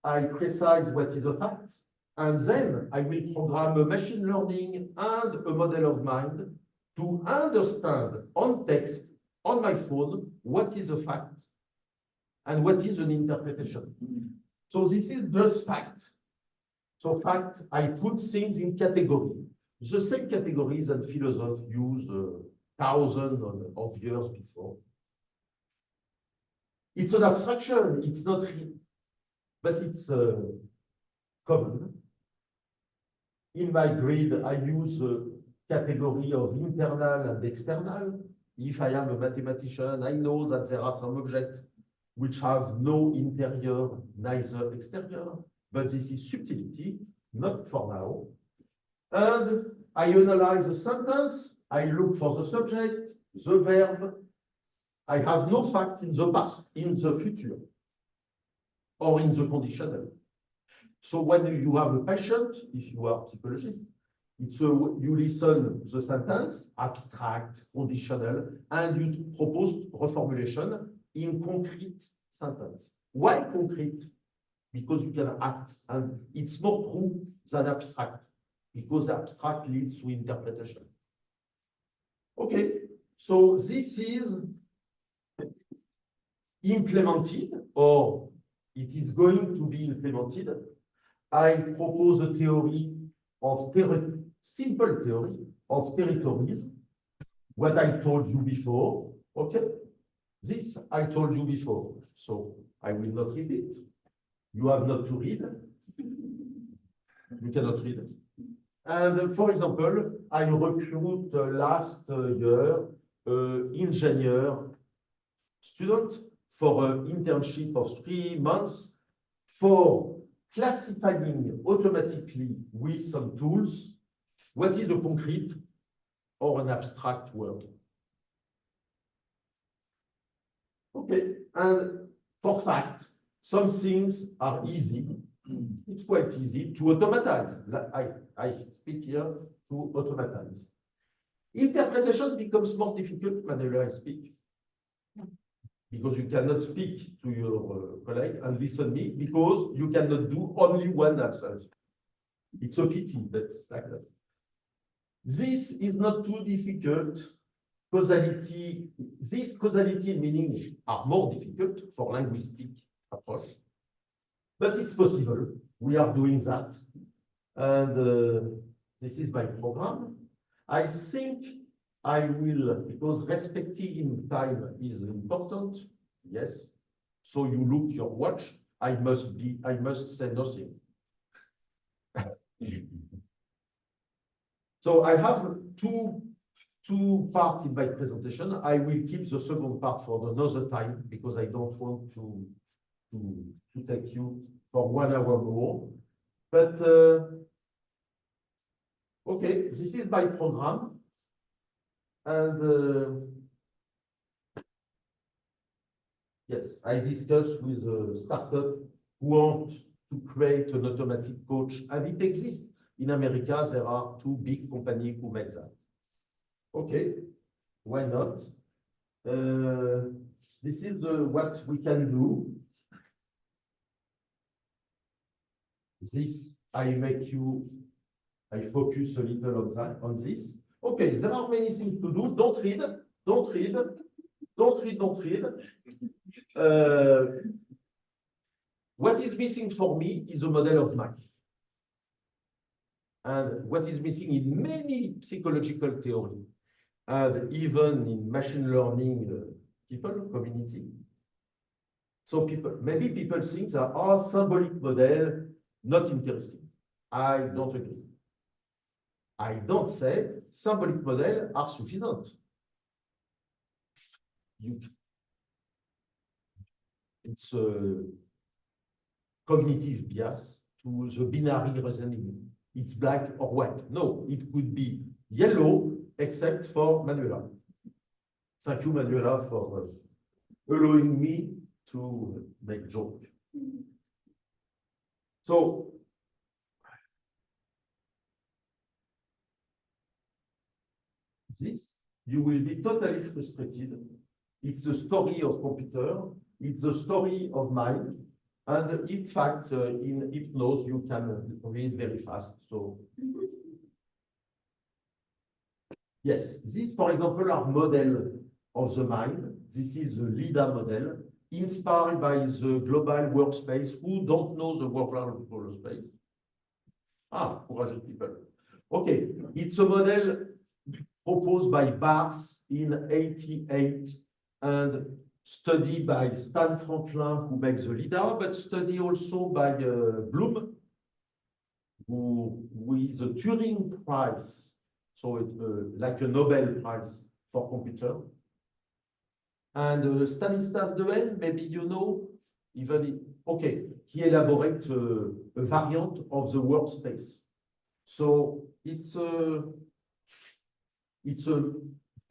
I precise what is a fact, and then I will program a machine learning and a model of mind to understand on text, on my phone, what is a fact and what is an interpretation. So this is just fact. So fact, I put things in category. The same categories that philosophers used thousands of years before. It's an abstraction, it's not real, but it's common. In my grid, I use a category of internal and external. If I am a mathematician, I know that there are some objects which have no interior, neither exterior, but this is subtlety, not for now. And I analyze the sentence, I look for the subject, the verb. I have no fact in the past, in the future, or in the conditional. So when you have a patient, if you are a psychologist, you listen the sentence, abstract, conditional, and you propose reformulation in concrete sentence. Why concrete? Because you can act, and it's more true than abstract, because abstract leads to interpretation. Okay, so this is implemented, or it is going to be implemented. I propose a theory of simple theory of territories. What I told you before, okay? This I told you before, so I will not repeat. You have not to read. You cannot read it. And for example, I recruit last year engineer student for an internship of 3 months for classifying automatically with some tools what is a concrete or an abstract word. Okay, and for fact, some things are easy. It's quite easy to automatize. I speak here to automatize. Interpretation becomes more difficult when I speak, because you cannot speak to your colleague and listen me, because you cannot do only one answer. It's a pity, but like that. This is not too difficult. Causality, this causality and meaning are more difficult for linguistic approach, but it's possible. We are doing that, and this is my program. I think I will, because respecting time is important, yes. So you look your watch, I must say nothing. So I have two parts in my presentation. I will keep the second part for another time because I don't want to take you for 1 hour more. But okay, this is my program. And yes, I discussed with a startup who want to create an automatic coach, and it exists. In America, there are 2 big companies who make that. Okay, why not? This is what we can do. This, I focus a little on this. Okay, there are many things to do. Don't read. What is missing for me is a model of mind. And what is missing in many psychological theory, and even in machine learning community. So maybe people think that our symbolic model not interesting. I don't agree. I don't say symbolic models are sufficient. It's a cognitive bias to the binary reasoning. It's black or white. No, it could be yellow, except for Manuela. Thank you, Manuela, for allowing me to make joke. So, this, you will be totally frustrated. It's a story of computer. It's a story of mind. And in fact, in hypnosis, you can read very fast. So, yes, this, for example, are model of the mind. This is the LIDA model, inspired by the global workspace. Who don't know the global workspace? Ah, courageous people. Okay, it's a model proposed by Bars in '88 and studied by Stan Franklin, who makes the LIDA, but studied also by Bloom, who is a Turing Prize, so like a Nobel Prize for computer. And Stanislas Dehaene, maybe you know, okay, he elaborates a variant of the workspace. So it's a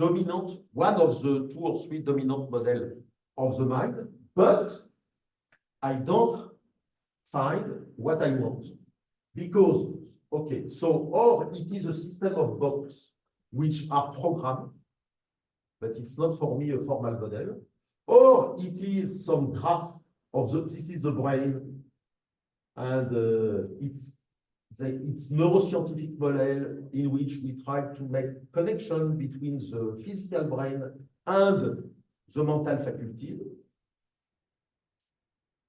dominant, one of the 2 or 3 dominant models of the mind, but I don't find what I want. Because, okay, so, or it is a system of boxes which are programmed, but it's not for me a formal model, or it is some graph of this is the brain, and it's neuroscientific model in which we try to make connection between the physical brain and the mental faculty.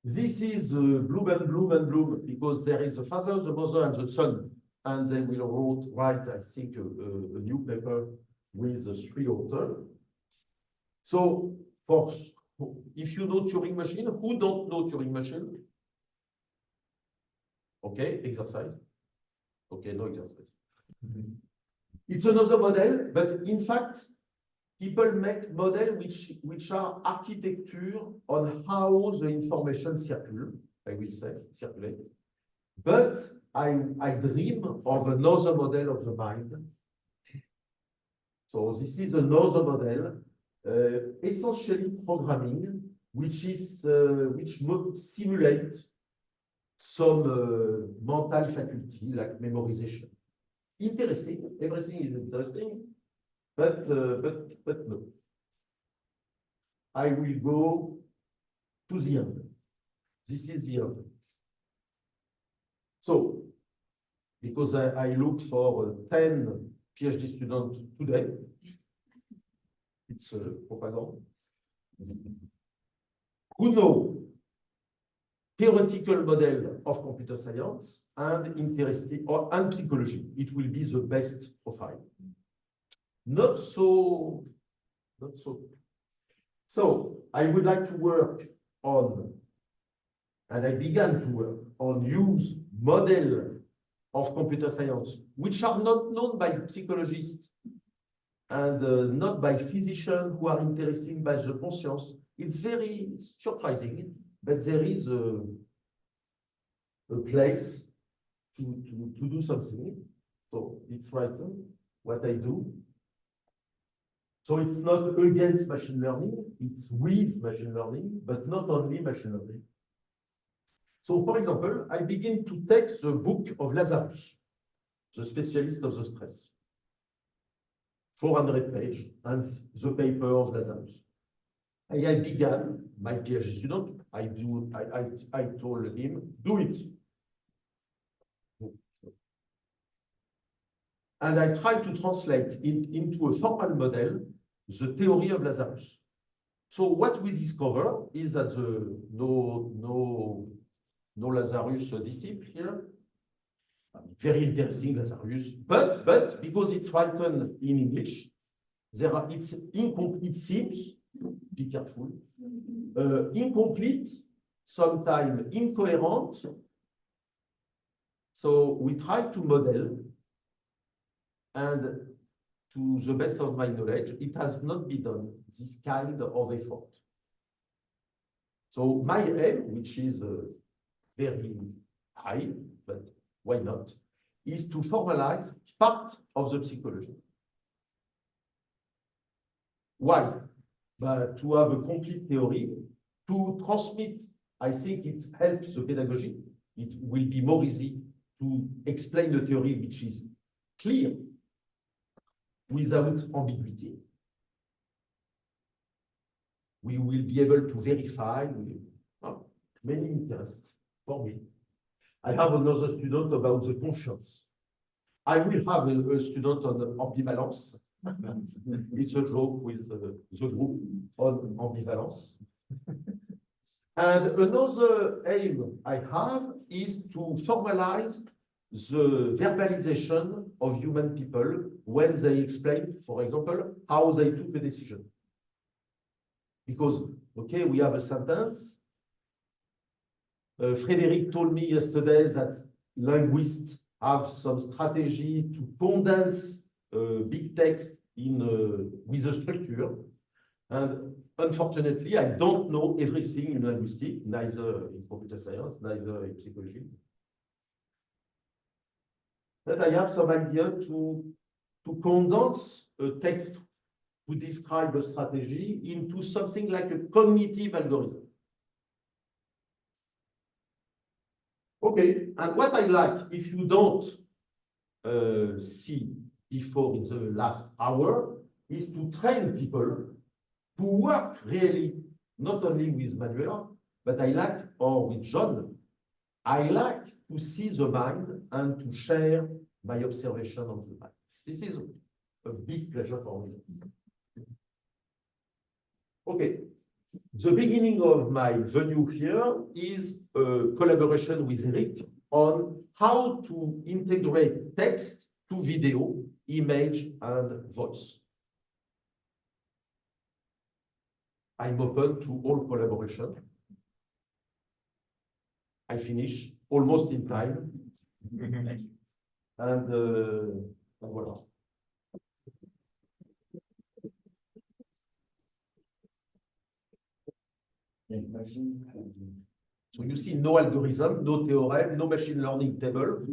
This is Bloom and Bloom and Bloom, because there is the father, the mother, and the son, and they will write, I think, a new paper with the 3 authors. So, if you know Turing machine, who don't know Turing machine? Okay, exercise. Okay, no exercise. It's another model, but in fact, people make models which are architecture on how the information circulates, I will say, circulate. But I dream of another model of the mind. So this is another model, essentially programming, which simulates some mental faculty like memorization. Interesting, everything is interesting, but no. I will go to the end. This is the end. So, because I looked for 10 PhD students today, it's propaganda. Who know theoretical model of computer science and interesting and psychology. It will be the best profile. not so. So I would like to work on, and I began to work on use model of computer science, which are not known by psychologists and not by physicians who are interested by the conscience. It's very surprising, but there is a place to do something. So it's written what I do. So it's not against machine learning, it's with machine learning, but not only machine learning. So for example, I begin to take the book of Lazarus, the specialist of the stress. 400 pages, and the paper of Lazarus. And I began, my PhD student, I told him, do it. And I tried to translate into a formal model the theory of Lazarus. So what we discover is that the no Lazarus disciple here, very interesting Lazarus, but because it's written in English, it seems, be careful, incomplete, sometimes incoherent. So we try to model, and to the best of my knowledge, it has not been done, this kind of effort. So my aim, which is very high, but why not, is to formalize part of the psychology. Why? But to have a complete theory, to transmit, I think it helps the pedagogy. It will be more easy to explain the theory which is clear, without ambiguity. We will be able to verify many interests for me. I have another student about the conscience. I will have a student on ambivalence. It's a joke with the group on ambivalence. And another aim I have is to formalize the verbalization of human people when they explain, for example, how they took a decision. Because, okay, we have a sentence. Frédéric told me yesterday that linguists have some strategy to condense big text in with a structure. And unfortunately, I don't know everything in linguistics, neither in computer science, neither in psychology. But I have some idea to condense a text to describe a strategy into something like a cognitive algorithm. Okay, and what I like, if you don't see before in the last hour, is to train people to work really, not only with Manuel, but I like, or with John, I like to see the mind and to share my observation on the mind. This is a big pleasure for me. Okay, the beginning of my venue here is a collaboration with Rique on how to integrate text to video, image, and voice. I'm open to all collaboration. I finish almost in time. And voilà. So you see no algorithm, no theorem, no machine learning table.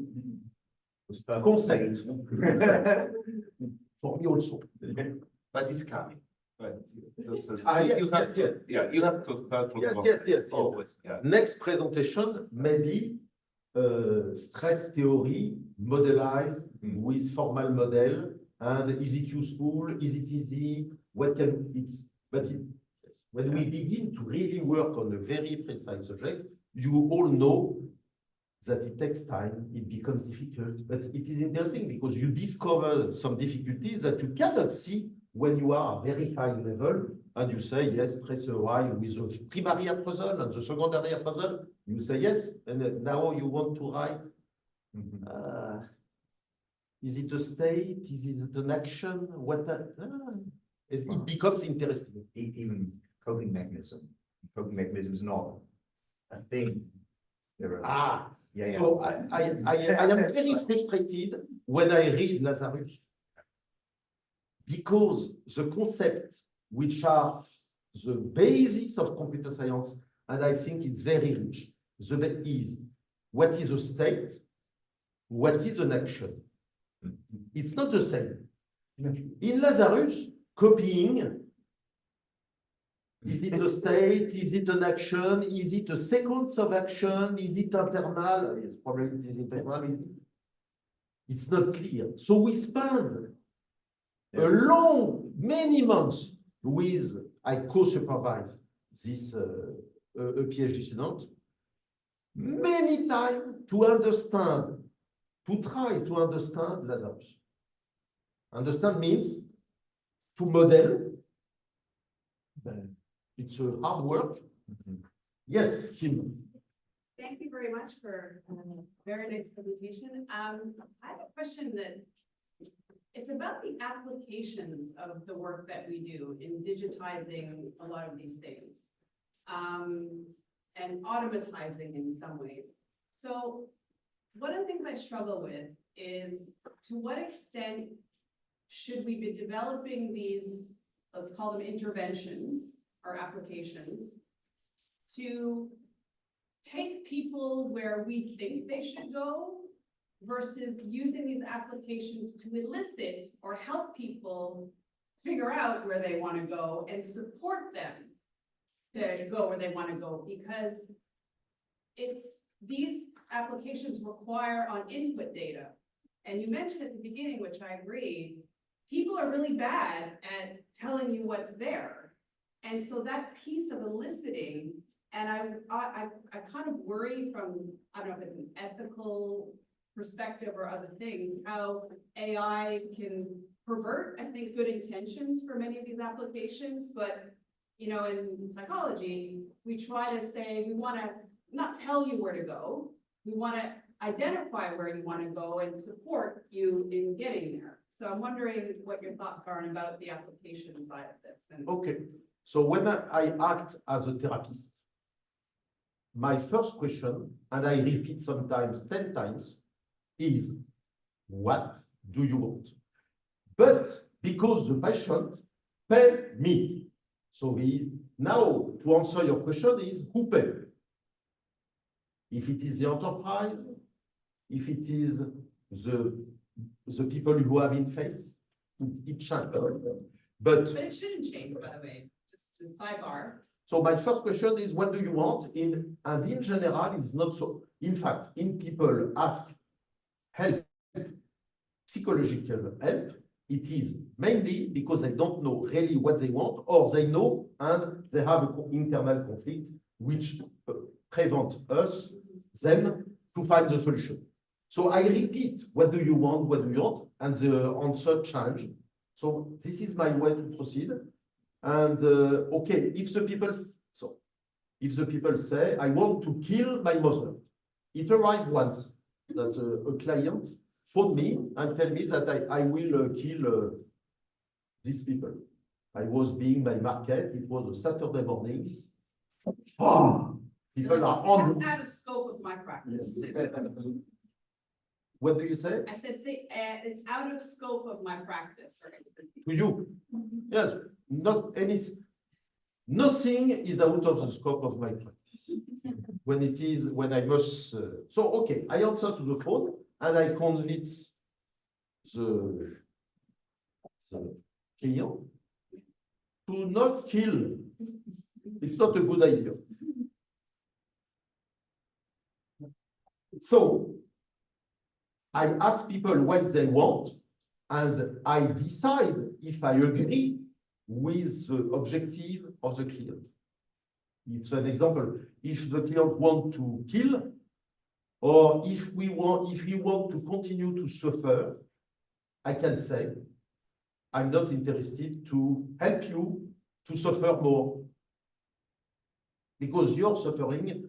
Concept. For me also. But it's coming. Right. Yes. Yeah, you have to start from Yes. always. Yeah. Next presentation, maybe stress theory modelized with formal model, and is it useful? Is it easy? What can it's? But when we begin to really work on a very precise subject, you all know that it takes time, it becomes difficult, but it is interesting because you discover some difficulties that you cannot see when you are at very high level, and you say, yes, stress arrive with the primary appraisal and the secondary appraisal, you say yes, and now you want to write Is it a state? Is it an action? It becomes interesting. Even coping mechanism. Coping mechanism is not a thing. There are, yeah. So I am very frustrated when I read Lazarus, because the concepts which are the basis of computer science, and I think it's very rich, is what is a state, what is an action. It's not the same. In Lazarus, copying, is it a state? Is it an action? Is it a sequence of action? Is it internal? Yes, probably it is internal. It's not clear. So we spend many months with, I co-supervise this a PhD student, many times to understand, to try to understand Lazarus. Understand means to model. It's a hard work. Yes, Kim. Thank you very much for a very nice presentation. I have a question that it's about the applications of the work that we do in digitizing a lot of these things and automatizing in some ways. So one of the things I struggle with is to what extent should we be developing these, let's call them interventions or applications, to take people where we think they should go versus using these applications to elicit or help people figure out where they want to go and support them to go where they want to go, because these applications require on input data. And you mentioned at the beginning, which I agree, people are really bad at telling you what's there. And so that piece of eliciting, and I kind of worry from, I don't know if it's an ethical perspective or other things, how AI can pervert, I think, good intentions for many of these applications. But, you know, in psychology, we try to say, we want to not tell you where to go. We want to identify where you want to go and support you in getting there. So I'm wondering what your thoughts are about the application side of this. And okay. So when I act as a therapist, my first question, and I repeat sometimes 10 times, is what do you want? But because the patient pay me. So now to answer your question is who pay? If it is the enterprise, if it is the people who have in face, it changes. But it shouldn't change, by the way, just to sidebar. So my first question is, what do you want? And in general, it's not so. In fact, in people ask help, psychological help, it is mainly because they don't know really what they want, or they know and they have an internal conflict which prevent them to find the solution. So I repeat, what do you want? What do you want? And the answer change. So this is my way to proceed. And okay, if the people say, I want to kill my mother, it arrived once that a client phoned me and tell me that I will kill these people. I was being my market. It was a Saturday morning. Oh, people are on. That's out of scope of my practice. Yes. What do you say? I said, it's out of scope of my practice. To you? Yes. Not any. Nothing is out of the scope of my practice. When I must. So okay, I answer to the phone and I convince the client to not kill. It's not a good idea. So I ask people what they want, and I decide if I agree with the objective of the client. It's an example. If the client wants to kill, or if he want to continue to suffer, I can say, I'm not interested to help you to suffer more. Because your suffering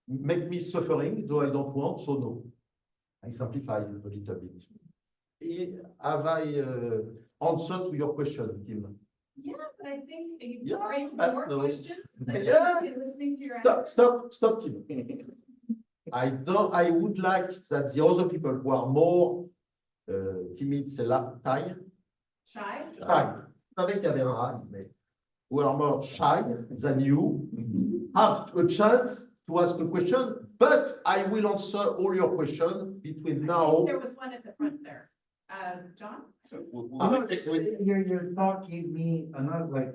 make me suffering, though I don't want, so no. I simplify a little bit. Have I answered to your question, Kim? Yeah, but I think you Yeah, raised but more no. questions than Yeah. I've been listening to your Stop, Kim. I would like that the other people who are more timid, c'est la taille. Shy? Shy. Je savais qu'il y avait un A, mais who are more shy than you have a chance to ask a question, but I will answer all your questions between now. There was one at the front there. John? So Your thought gave me another, like,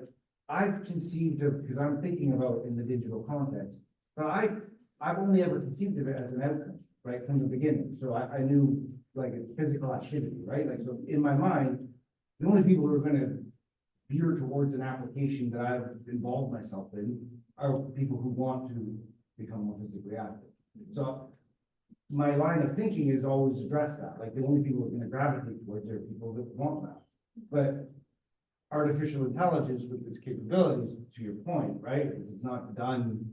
I've conceived of, because I'm thinking about in the digital context, but I've only ever conceived of it as an outcome, right, from the beginning. So I knew, like, it's physical activity, right? Like, so in my mind, the only people who are going to veer towards an application that I've involved myself in are people who want to become more physically active. So my line of thinking is always address that. Like, the only people who are going to gravitate towards are people that want that. But artificial intelligence with its capabilities, to your point, right? If it's not done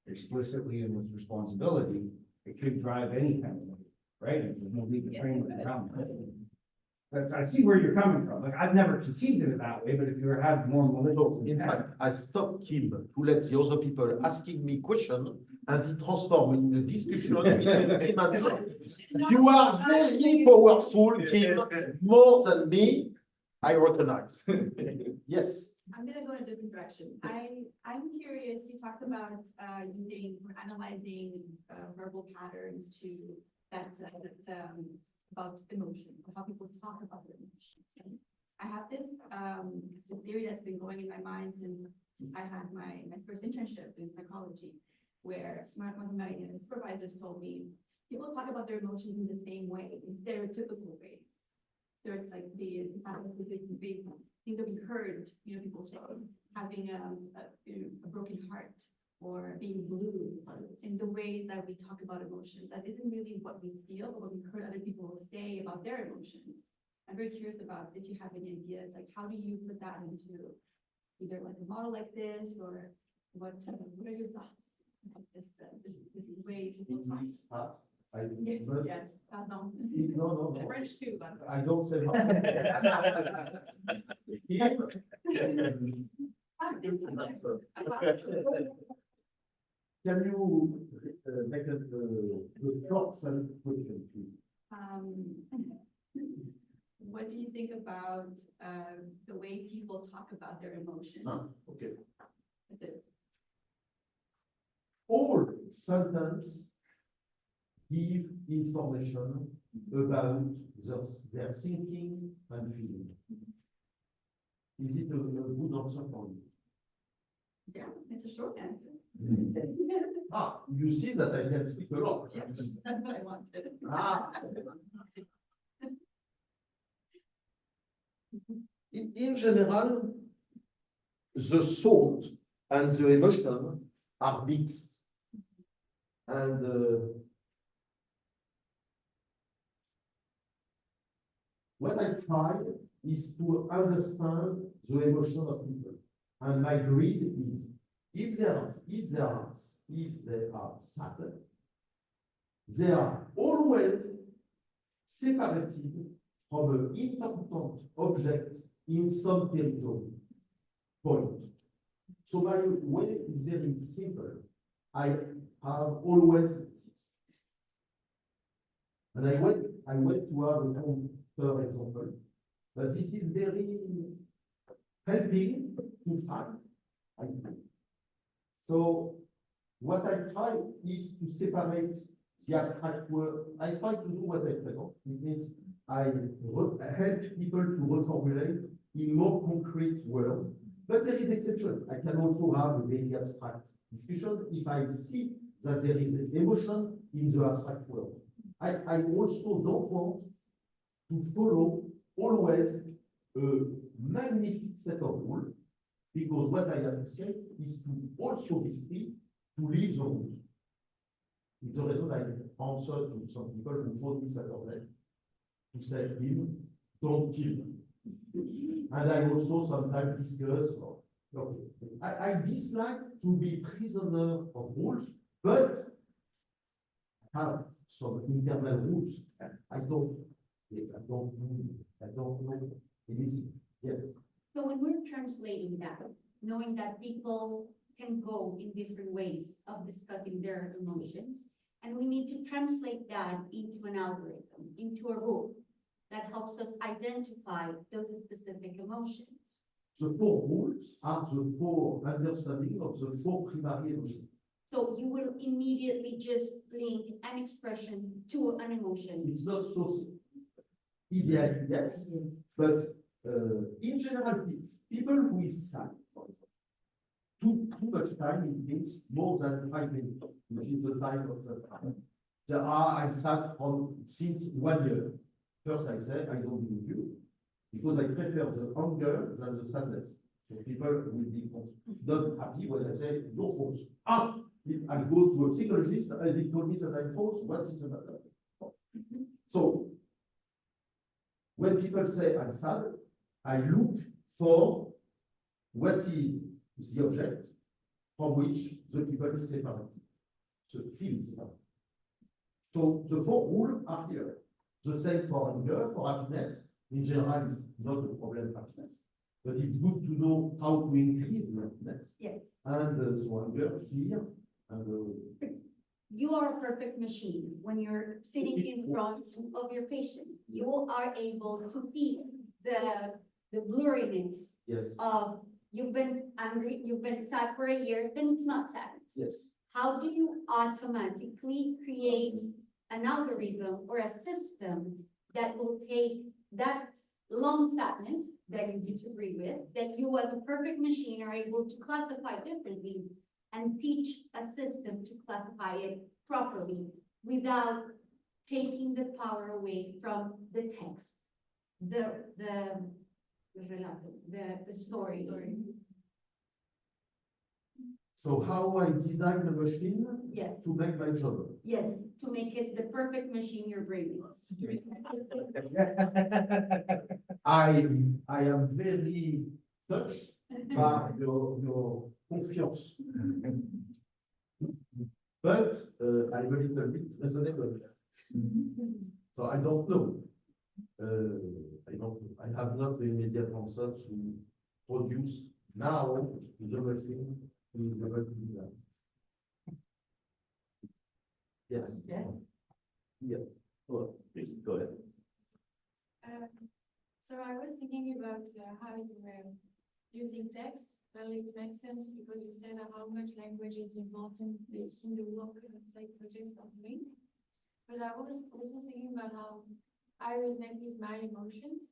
explicitly and with responsibility, it could drive any kind of behavior, right? There's no need to train it around that. But I see where you're coming from. Like, I've never conceived of it that way, but if you have more malicious In intent, fact, I stopped Kim to let the other people asking me questions, and it transformed in a discussion between Kim and John. You are very powerful, Kim, more than me, I recognize. Yes. I'm gonna go in a different direction. I'm curious, you talked about using or analyzing verbal patterns to about emotions, or how people talk about their emotions. And I have this theory that's been going in my mind since I had my first internship in psychology, where one of my supervisors told me people talk about their emotions in the same way, in stereotypical ways. They're like things that we heard, people say, having a broken heart or being blue, in the ways that we talk about emotions. That isn't really what we feel, but what we heard other people say about their emotions. I'm very curious about if you have any ideas, like how do you put that into either like a model like this, or what are your thoughts about this way people talk? Yes, pardon. No. French too, but. I don't say Can you make a short question, please? What do you think about the way people talk about their emotions? Okay. That's it. All sentences give information about their thinking and feeling. Is it a good answer for you? Yeah, it's a short answer. You see that I can speak a lot. Yeah, that's what I wanted. In general, the thought and the emotion are mixed. And what I try is to understand the emotion of people. And my grid is, if they are sad, they are always separated from an important object in some territory point. So my way is very simple. I have always this. And I went to have a counter example, but this is very helping to find. I think. So what I try is to separate the abstract world. I try to do what I present. It means I help people to reformulate in more concrete world. But there is exception. I can also have a very abstract discussion if I see that there is an emotion in the abstract world. I also don't want to follow always a magnificent set of rules, because what I appreciate is to also be free to leave the rules. It's the reason I answer to some people who phone me Saturday to say, him, don't kill. And I also sometimes discuss, I dislike to be prisoner of rules, but I have some internal rules. I don't Yes, I don't know. It is, yes. So when we're translating that, knowing that people can go in different ways of discussing their emotions, and we need to translate that into an algorithm, into a rule that helps us identify those specific emotions. The four rules are the four understanding of the four primary emotions. So you will immediately just link an expression to an emotion. It's not so ideal, yes, but in general, people who is sad, for example, too much time, it means more than 5 minutes, which is the time of the time. I'm sad since 1 year. First, I say, I don't believe you, because I prefer the anger than the sadness. So people will be not happy when I say, you're false. I go to a psychologist, and he told me that I'm false. What is the matter? So, when people say I'm sad, I look for what is the object from which the people is separate, so feel separate. So the four rules are here. The same for anger, for happiness. In general, it's not a problem, happiness. But it's good to know how to increase the happiness. Yes. And so anger, fear, and You are a perfect machine. When you're sitting in front of your patient, you are able to see the blurriness yes, of you've been angry, you've been sad for a year, then it's not sadness. yes. How do you automatically create an algorithm or a system that will take that long sadness that you disagree with, that you as a perfect machine are able to classify differently, and teach a system to classify it properly without taking the power away from the text, the story. So how I design the machine Yes, to make my job. yes, to make it the perfect machine your brain is. I am very touched by your confiance. But I'm a little bit reasonable. So I don't know. I have not the immediate answer to produce now the machine who is able to do that. Yes. Yes. Yeah. Well, please go ahead. So I was thinking about how you were using text. Well, it makes sense because you said how much language is important in the work of psychologists are doing. But I was also thinking about how I resonate with my emotions,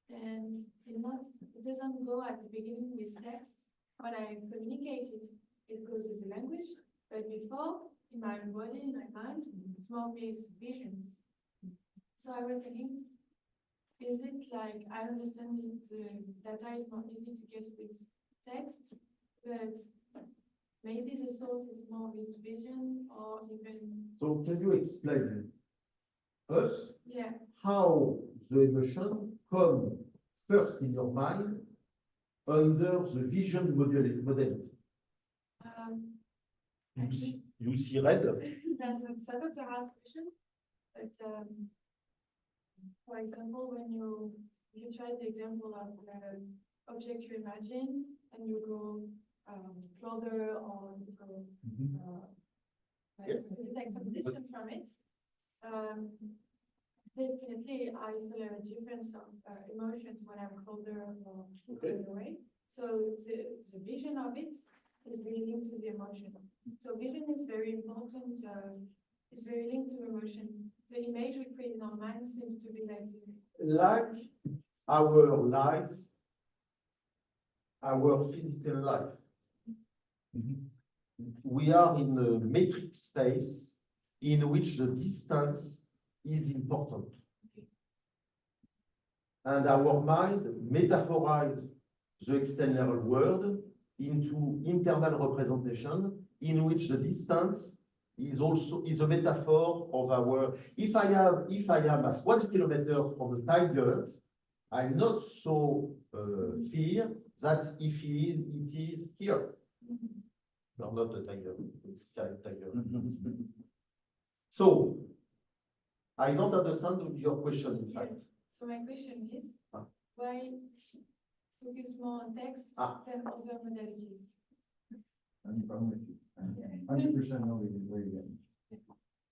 and it doesn't go at the beginning with text. When I communicate it, it goes with the language. But before, in my body, in my mind, it's more with visions. So I was thinking, is it like, I understand that the data is more easy to get with text, but maybe the source is more with vision or even. So can you explain us Yeah. how the emotion come first in your mind under the vision modality? You see red? That's a hard question, but for example, when you try the example of an object you imagine and you go closer or you go Yes. like some distance from it, definitely I feel a difference of emotions when I'm closer or further away. So the vision of it is really linked to the emotion. So vision is very important. It's very linked to emotion. The image we create in our mind seems to be like this. Like our life, our physical life. We are in a metric space in which the distance is important. And our mind metaphorizes the external world into internal representation in which the distance is a metaphor of our. If I am at 1 kilometer from a tiger, I'm not so fear that if it is here. No, not a tiger. Tiger. So I don't understand your question, in fact. So my question is, Ah. why focus more on text Ah. than other modalities? I'm with you. 100% know where you're getting.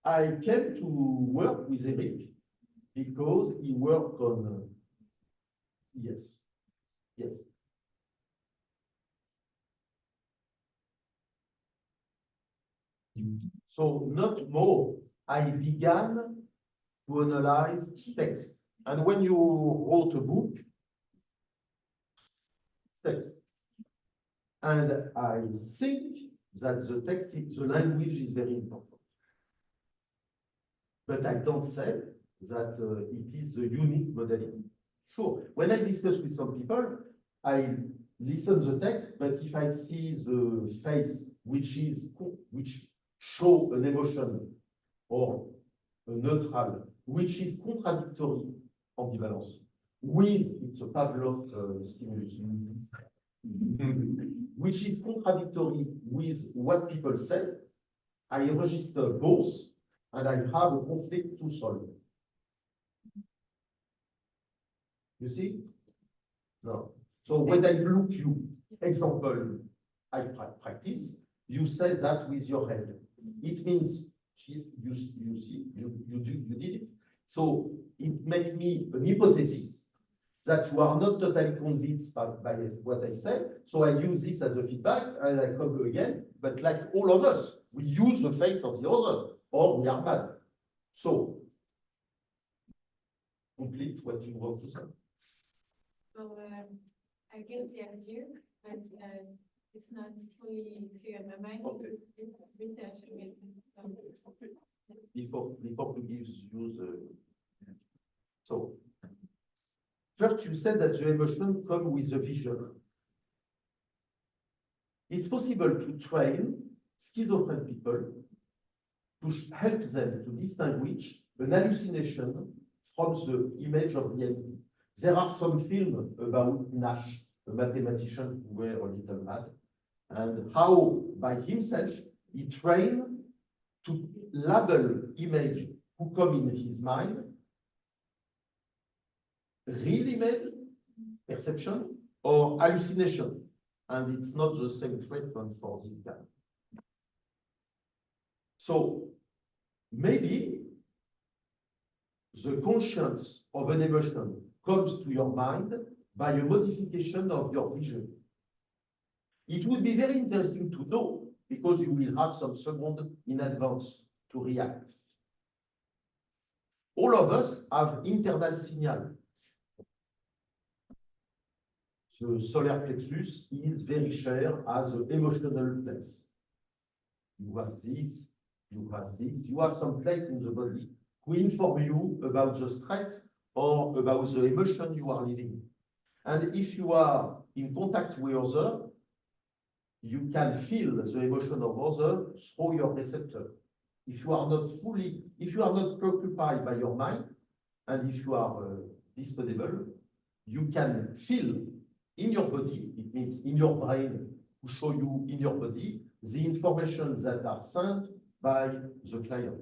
I came to work with Eric because he worked on, yes, yes. So not more, I began to analyze text. And when you wrote a book, text. And I think that the text, the language is very important. But I don't say that it is a unique modality. Sure, when I discuss with some people, I listen the text, but if I see the face which show an emotion or a neutral, which is contradictory, ambivalence, with, it's a Pavlov stimulus, which is contradictory with what people say, I register both, and I have a conflict to solve. You see? No. So when I look you, example, I practice, you say that with your head. It means you did it. So it makes me an hypothesis that you are not totally convinced by what I said. So I use this as a feedback and I come again. But like all of us, we use the face of the other or we are bad. So complete what you want to say. Well, I get the idea, but it's not fully clear in my mind. Okay. It's research again. So. Before to give you the, so first you said that the emotion come with a vision. It's possible to train schizophrenic people to help them to distinguish an hallucination from the image of reality. There are some films about Nash, a mathematician who were a little mad, and how by himself he trained to label image who come in his mind, real image, perception, or hallucination. And it's not the same treatment for this guy. So maybe the conscience of an emotion comes to your mind by a modification of your vision. It would be very interesting to know, because you will have some second in advance to react. All of us have internal signal. The solar plexus is very shared as an emotional place. You have this, you have this, you have some place in the body who inform you about the stress or about the emotion you are living. And if you are in contact with others, you can feel the emotion of others through your receptor. If you are not preoccupied by your mind, and if you are disponible, you can feel in your body, it means in your brain, to show you in your body the information that are sent by the client.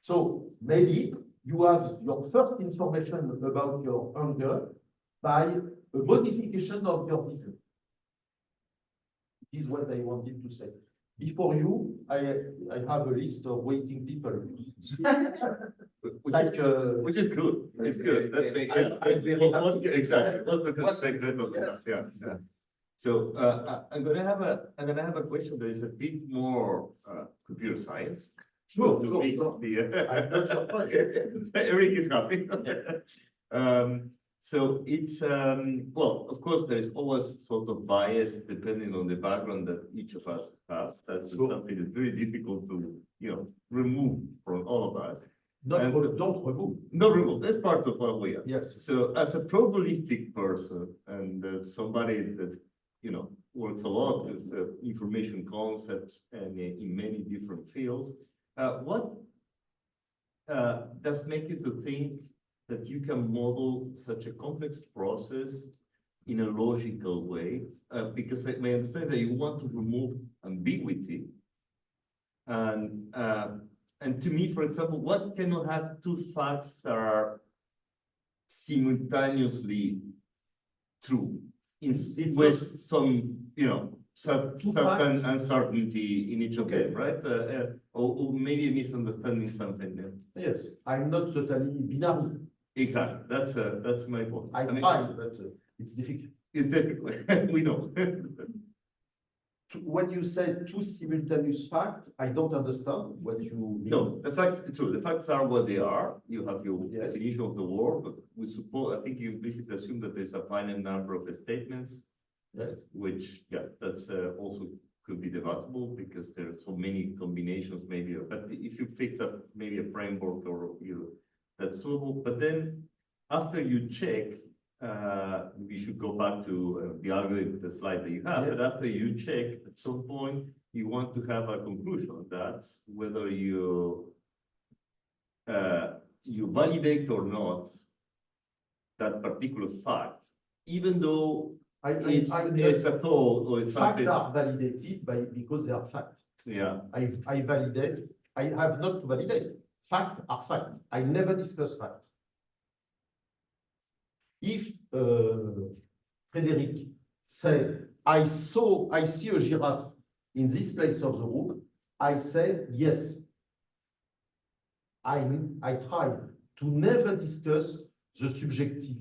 So maybe you have your first information about your anger by a modification of your vision. This is what I wanted to say. Before you, I have a list of waiting people. Which is good. It's good. That makes exactly. What we can expect that of that. Yeah. So I'm gonna have a question that is a bit more computer science. Sure, to mix sure. the I'm not surprised. Eric is happy. So it's well, of course, there is always sort of bias depending on the background that each of us has. That's just something that's very difficult to remove from all of us. Don't remove. No remove. That's part of what we are. Yes. So as a probabilistic person and somebody that works a lot with information concepts and in many different fields, what does make you to think that you can model such a complex process in a logical way? Because I understand that you want to remove ambiguity, and and to me, for example, what cannot have two facts that are simultaneously true with some, Two certain facts. uncertainty in each of Okay. them, right? Or maybe misunderstanding something there. Yes, I'm not totally binary. Exactly, that's my point. I mean, try, but it's difficult. it's difficult, we know. When you say two simultaneous facts, I don't understand what you mean. No, the facts, true, the facts are what they are. You have your Yes. definition of the word, but we suppose, I think you implicitly assume that there's a finite number of statements, Yes. which, yeah, that's also could be debatable because there are so many combinations maybe, but if you fix up maybe a framework or that's suitable, but then after you check, we should go back to the algorithm, the slide that you have, Yes. but after you check, at some point, you want to have a conclusion that whether you validate or not that particular fact, even though it's a thought or it's Facts something, are validated because they are facts. yeah, I validate, I have not to validate. Facts are facts. I never discuss facts. If Frédéric say, I see a giraffe in this place of the room, I say yes. I try to never discuss the subjectivity.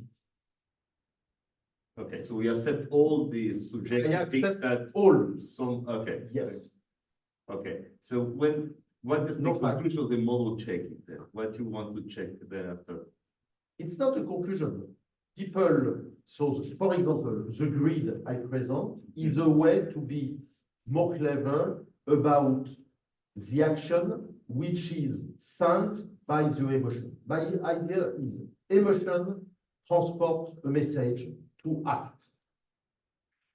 okay, so we accept all the subjective things accept that all. okay. Yes. Okay, so what is the No fact. conclusion of the model checking then? What you want to check then after? It's not a conclusion. People, so for example, the grid I present is a way to be more clever about the action which is sent by the emotion. My idea is emotion transport a message to act.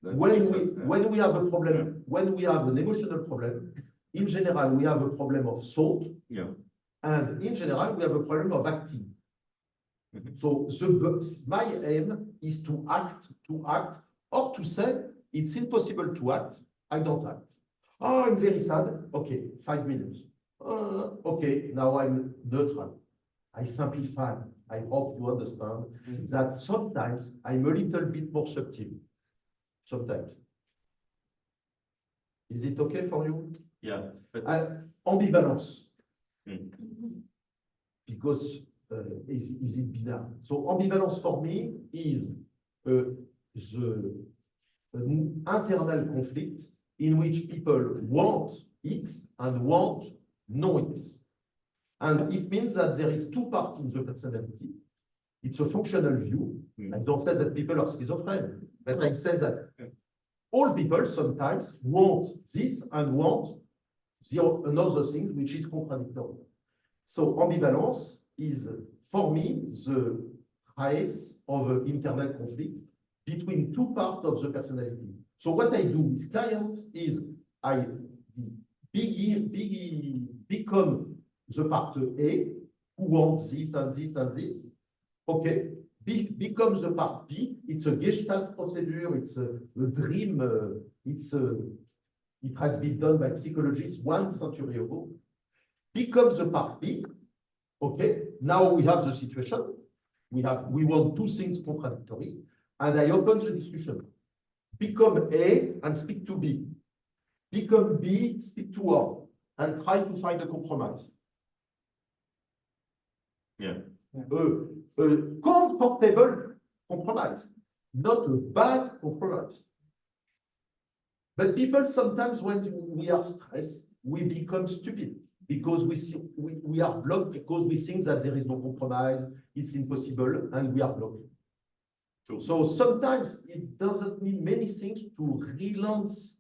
That When makes we, sense, yeah. when we have a problem, when we have an emotional problem, in general, we have a problem of thought, Yeah. and in general, we have a problem of acting. Mhm. So my aim is to act, or to say, it's impossible to act, I don't act. Oh, I'm very sad. Okay, 5 minutes. Okay, now I'm neutral. I simplify. I hope you understand Mhm. that sometimes I'm a little bit more subtle. Sometimes. Is it okay for you? Yeah, but Ambivalence. Mm. Because is it binary? So ambivalence for me is the an internal conflict in which people want X and want no X. And it means that there is two parts in the personality. It's a functional view. Mm. I don't say that people are schizophrenic, but I say that Yeah. all people sometimes want this and want another thing which is contradictory. So ambivalence is, for me, the trace of an internal conflict between two parts of the personality. So what I do with clients is I become the part A who wants this and this and this. Okay, become the part B. It's a Gestalt procedure. It's a dream. It has been done by psychologists 1 century ago. Become the part B. Okay, now we have the situation. We want two things contradictory, and I open the discussion. Become A and speak to B. Become B, speak to A, and try to find a compromise. yeah, A comfortable compromise, not a bad compromise. But people sometimes, when we are stressed, we become stupid because we are blocked because we think that there is no compromise, it's impossible, and we are blocked. True. So sometimes it doesn't mean many things to relance.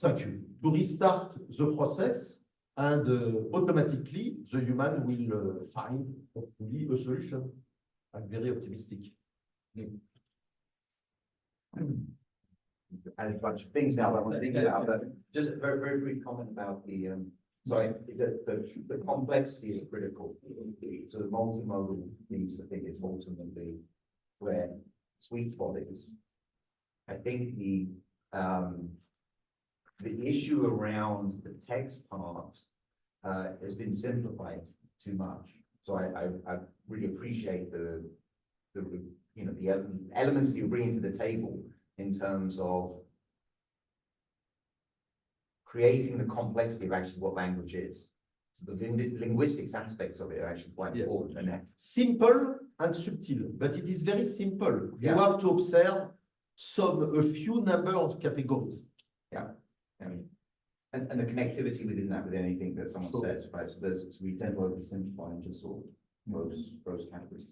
Thank you. To restart the process, and automatically the human will find hopefully a solution. I'm very optimistic. And a bunch of things now that I'm thinking about, but just a very, very brief comment about the, the complexity is critical. So the multimodal piece, I think, is ultimately where sweet spot is. I think the issue around the text part has been simplified too much. So I really appreciate the you know, the elements that you're bringing to the table in terms of creating the complexity of actually what language is. So the linguistics aspects of it are actually quite important. And simple and subtle, but it is very simple. Yeah. You have to observe a few number of categories. yeah, I mean, and the connectivity within that, with anything that someone Sure. says, right? So we tend to oversimplify and just sort of those categories.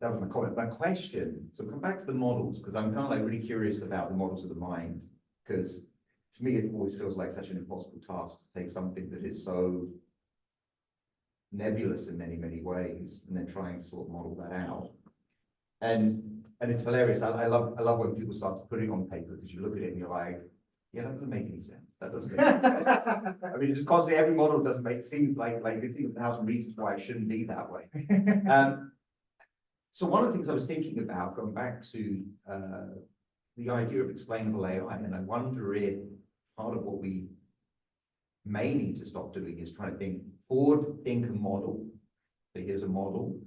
That was my comment. My question, so come back to the models, because I'm kind of like really curious about the models of the mind, because to me, it always feels like such an impossible task to take something that is so nebulous in many, many ways, and then trying to sort of model that out. And it's hilarious. I love when people start to put it on paper, because you look at it and you're like, yeah, that doesn't make any sense. That doesn't make any sense. I mean, it's just constantly every model doesn't seem like you think of 1,000 reasons why it shouldn't be that way. So one of the things I was thinking about, going back to the idea of explainable AI, and I wonder if part of what we may need to stop doing is trying to think forward, think a model. So here's a model,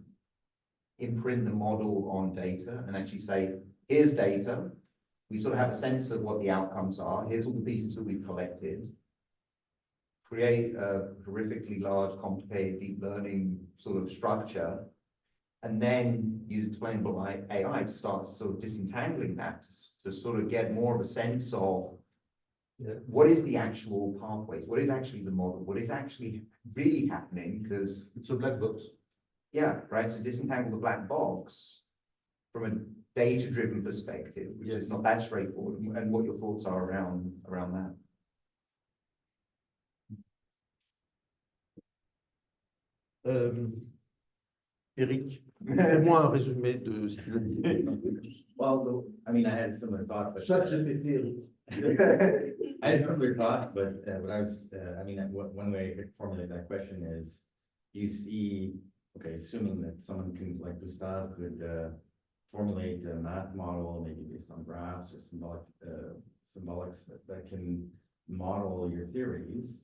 imprint the model on data, and actually say, here's data. We sort of have a sense of what the outcomes are. Here's all the pieces that we've collected. Create a horrifically large, complicated, deep learning sort of structure, and then use explainable AI to start sort of disentangling that, to sort of get more of a sense of what is the actual pathways, what is actually the model, what is actually really happening, because It's a black box. yeah, right. So disentangle the black box from a data-driven perspective, which is not that straightforward, and what your thoughts are around that. Eric, fais-moi un résumé de ce qu'il a dit. Well, I mean, I had a similar thought, but ChatGPT, Eric. I had a similar thought, but I mean, one way I could formulate that question is, you see, okay, assuming that someone can, like Gustav, could formulate a math model, maybe based on graphs or symbolics that can model your theories.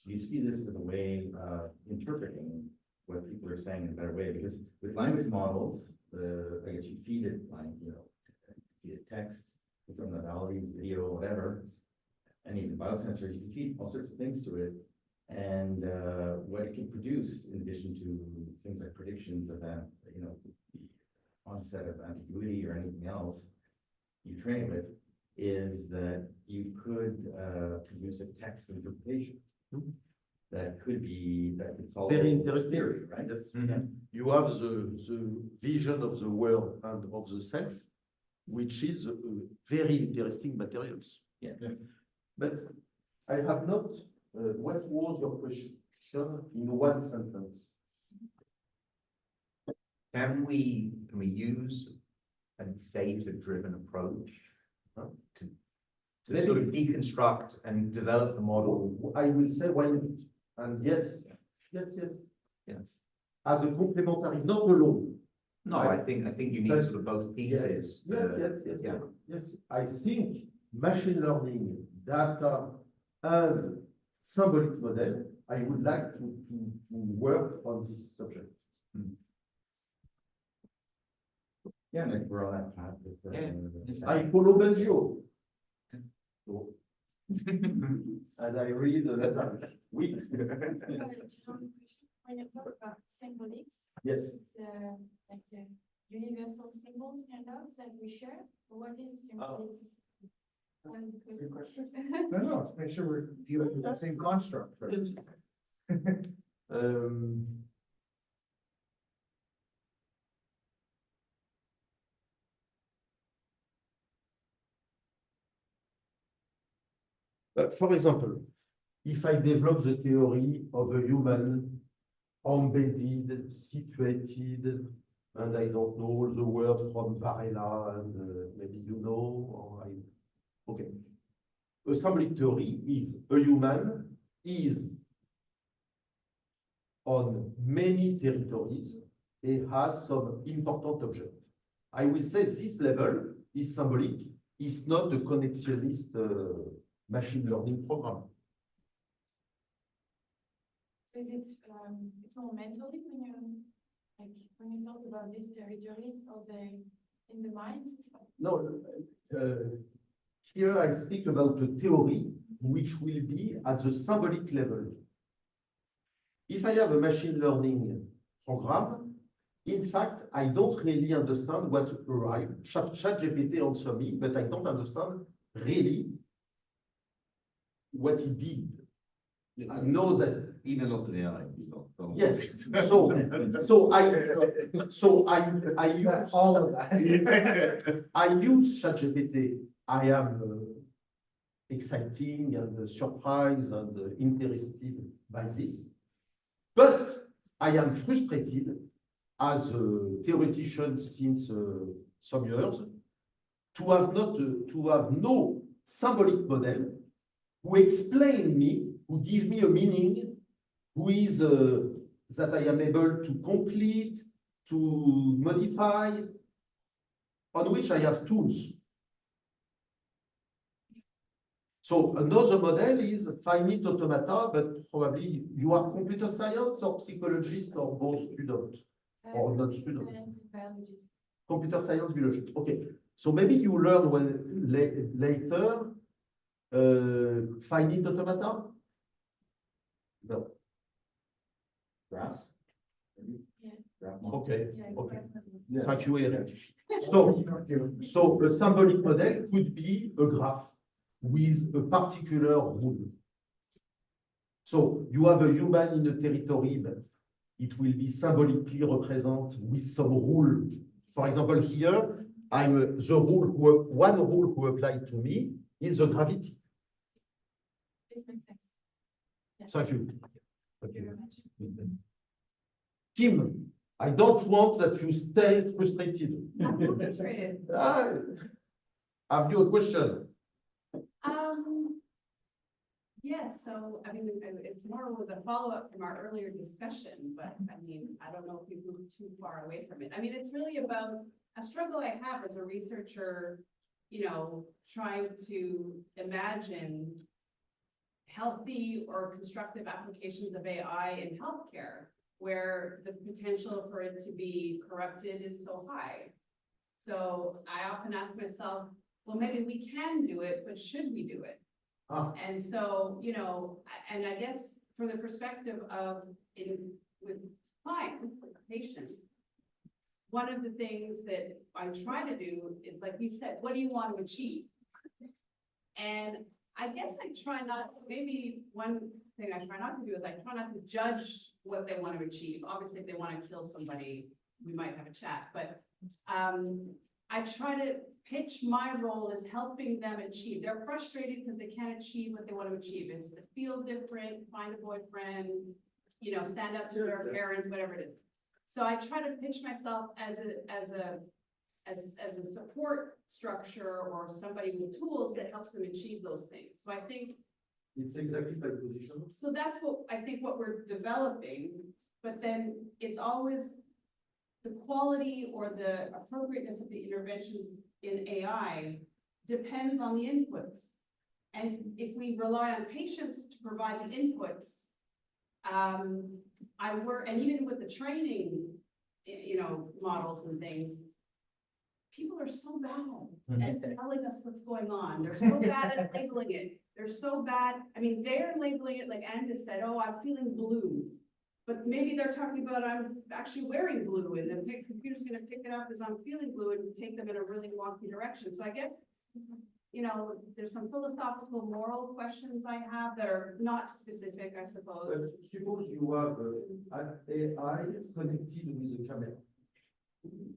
You see this as a way of interpreting what people are saying in a better way, because with language models, I guess you feed it like, feed it text, different modalities, video, whatever, and even biosensors, you can feed all sorts of things to it. And what it can produce, in addition to things like predictions of that, the onset of ambiguity or anything else you train it with, is that you could produce a text interpretation that could follow Very interesting. theory, right? Yes. Mm-hmm. You have the vision of the world and of the self, which is very interesting materials. Yeah. But I have not, what was your question in one sentence? Can we use a data-driven approach to sort of deconstruct and develop the model? I will say why not. And yes. Yeah. As a complementary, not alone. No, I think you need sort of both pieces. Yes. I think machine learning, data, and symbolic model, I would like to work on this subject. Yeah, like we're on that path with I follow Belgio. And I read Lazare. Oui. When you talk about symbolics, Yes. it's like universal symbols kind of that we share. What is symbolics? Good question. No, let's make sure we're dealing with the same construct. Yes. For example, if I develop the theory of a human embedded, situated, and I don't know all the words from Varela, and maybe or okay. A symbolic theory is a human is on many territories, it has some important object. I will say this level is symbolic, is not a connectionist machine learning program. So it's more mentally when you talk about these territories, are they in the mind? No, here I speak about the theory, which will be at the symbolic level. If I have a machine learning program, in fact, I don't really understand what arrived. ChatGPT answer me, but I don't understand really what he did. I know that. Even OpenAI, you know. Yes. So I use all of that. I use ChatGPT. I am exciting and surprised and interested by this. But I am frustrated as a theoretician since some years to have no symbolic model who explain me, who give me a meaning, who is that I am able to complete, to modify, on which I have tools. So another model is finite automata, but probably you are computer science or psychologist or both student or not student. Science and biologist. Computer science, biologist. Okay. So maybe you learn later finite automata. No. Graphs? Yeah. Okay. Yeah, Okay. yeah. Thank you, Eric. So a symbolic model could be a graph with a particular rule. So you have a human in a territory, but it will be symbolically represented with some rule. For example, here, one rule who applied to me is the gravity. This makes sense. Yeah. Thank you. Thank you very much. Kim, I don't want that you stay frustrated. I'm not frustrated. Have you a question? Yes, so, I mean, it's more was a follow-up from our earlier discussion, but I mean, I don't know if we've moved too far away from it. I mean, it's really about a struggle I have as a researcher, you know, trying to imagine healthy or constructive applications of AI in healthcare, where the potential for it to be corrupted is so high. So I often ask myself, well, maybe we can do it, but should we do it? And so, you know, and I guess from the perspective of with clients, patients, one of the things that I try to do is, like you said, what do you want to achieve? And I guess I try not, maybe one thing I try not to do is I try not to judge what they want to achieve. Obviously, if they want to kill somebody, we might have a chat, but I try to pitch my role as helping them achieve. They're frustrated because they can't achieve what they want to achieve. It's to feel different, find a boyfriend, you know, stand up to their parents, whatever it is. So I try to pitch myself as a support structure or somebody with tools that helps them achieve those things. So I think it's exactly my position. So that's what I think what we're developing, but then it's always the quality or the appropriateness of the interventions in AI depends on the inputs. And if we rely on patients to provide the inputs, and even with the training, you know, models and things, people are so bad at telling us what's going on. They're so bad at labeling it. They're so bad. I mean, they're labeling it like Anne just said, oh, I'm feeling blue. But maybe they're talking about I'm actually wearing blue, and the computer's going to pick it up as I'm feeling blue and take them in a really wonky direction. So I guess, you know, there's some philosophical, moral questions I have that are not specific, I suppose. But suppose you have an AI connected with a camera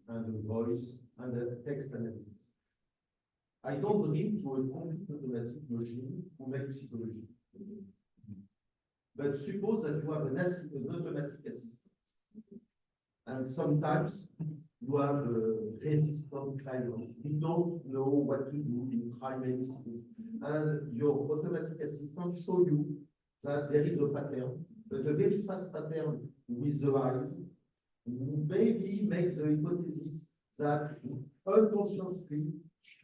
and a voice and a text analysis. I don't dream to a complete automatic machine who makes psychology. But suppose that you have an automatic assistant. And sometimes you have a resistant client. You don't know what to do, you try many things. And your automatic assistant show you that there is a pattern, but a very fast pattern with the eyes, maybe makes the hypothesis that unconsciously,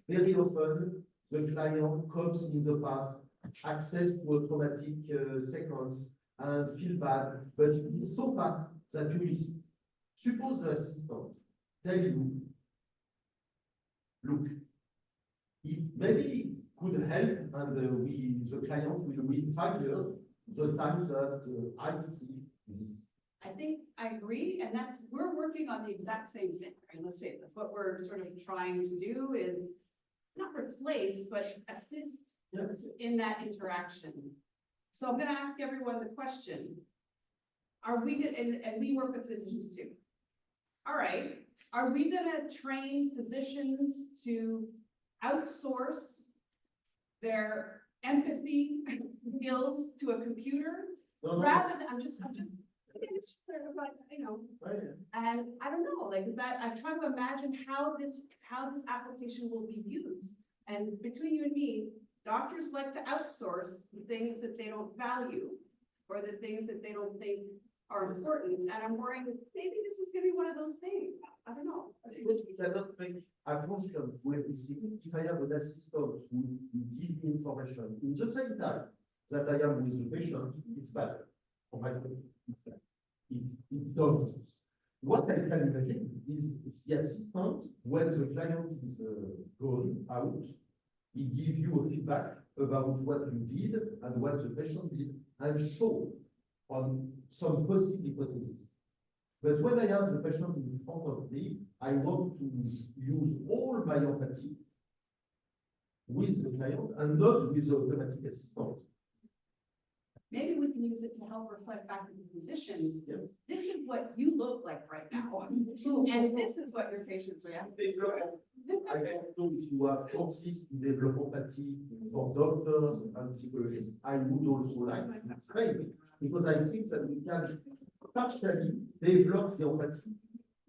very often, the client comes in the past access to a traumatic sequence and feel bad, but it is so fast that you miss it. Suppose the assistant tell you, look, it maybe could help, and the client will win 5 years, the times that I see this. I think I agree, and we're working on the exact same thing, right? Let's say that's what we're sort of trying to do is not replace, but assist Yes. in that interaction. So I'm gonna ask everyone the question. Are we gonna, and we work with physicians too. All right, are we gonna train physicians to outsource their empathy skills to a computer? No, Rather than, I'm just, again, it's just sort of like, you know, Right. and I don't know, like, is that, I'm trying to imagine how this application will be used. And between you and me, doctors like to outsource the things that they don't value or the things that they don't think are important. And I'm worrying, maybe this is gonna be one of those things. I don't know. Because we cannot make approach to everything. If I have an assistant who gives me information in the same time that I am with the patient, it's bad. For my friend, it's bad. It's done. What I can imagine is the assistant, when the client is going out, he gives you a feedback about what you did and what the patient did, and show on some possible hypotheses. But when I have the patient in front of me, I want to use all my empathy with the client and not with the automatic assistant. Maybe we can use it to help reflect back to the physicians. Yes. This is what you look like right now. And this is what your patients react to. I don't know if you have courses to develop empathy for doctors and psychologists. I would also like to train, because I think that we can partially develop the empathy,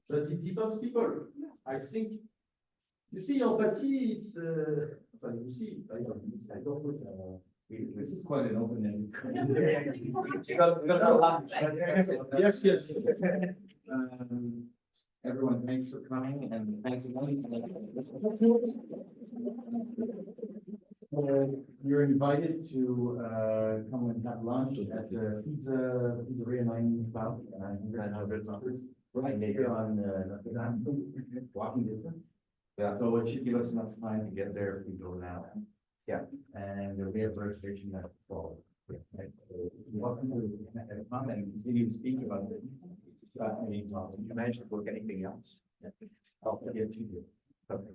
but it depends people. I think, you see, empathy, it's, you see, I don't know. This is quite an open-ended. We got a lot. Yes, yes. Everyone, thanks for coming, and thanks again. You're invited to come and have lunch at the pizzeria 9 right here on Notre Dame, walking distance. Yeah. So it should give us enough time to get there if we go now. Yeah. And there'll be a registration at 12. Right, so you're welcome to come and continue to speak about it. Any topic. You managed to book anything else? I'll forget you do. Okay.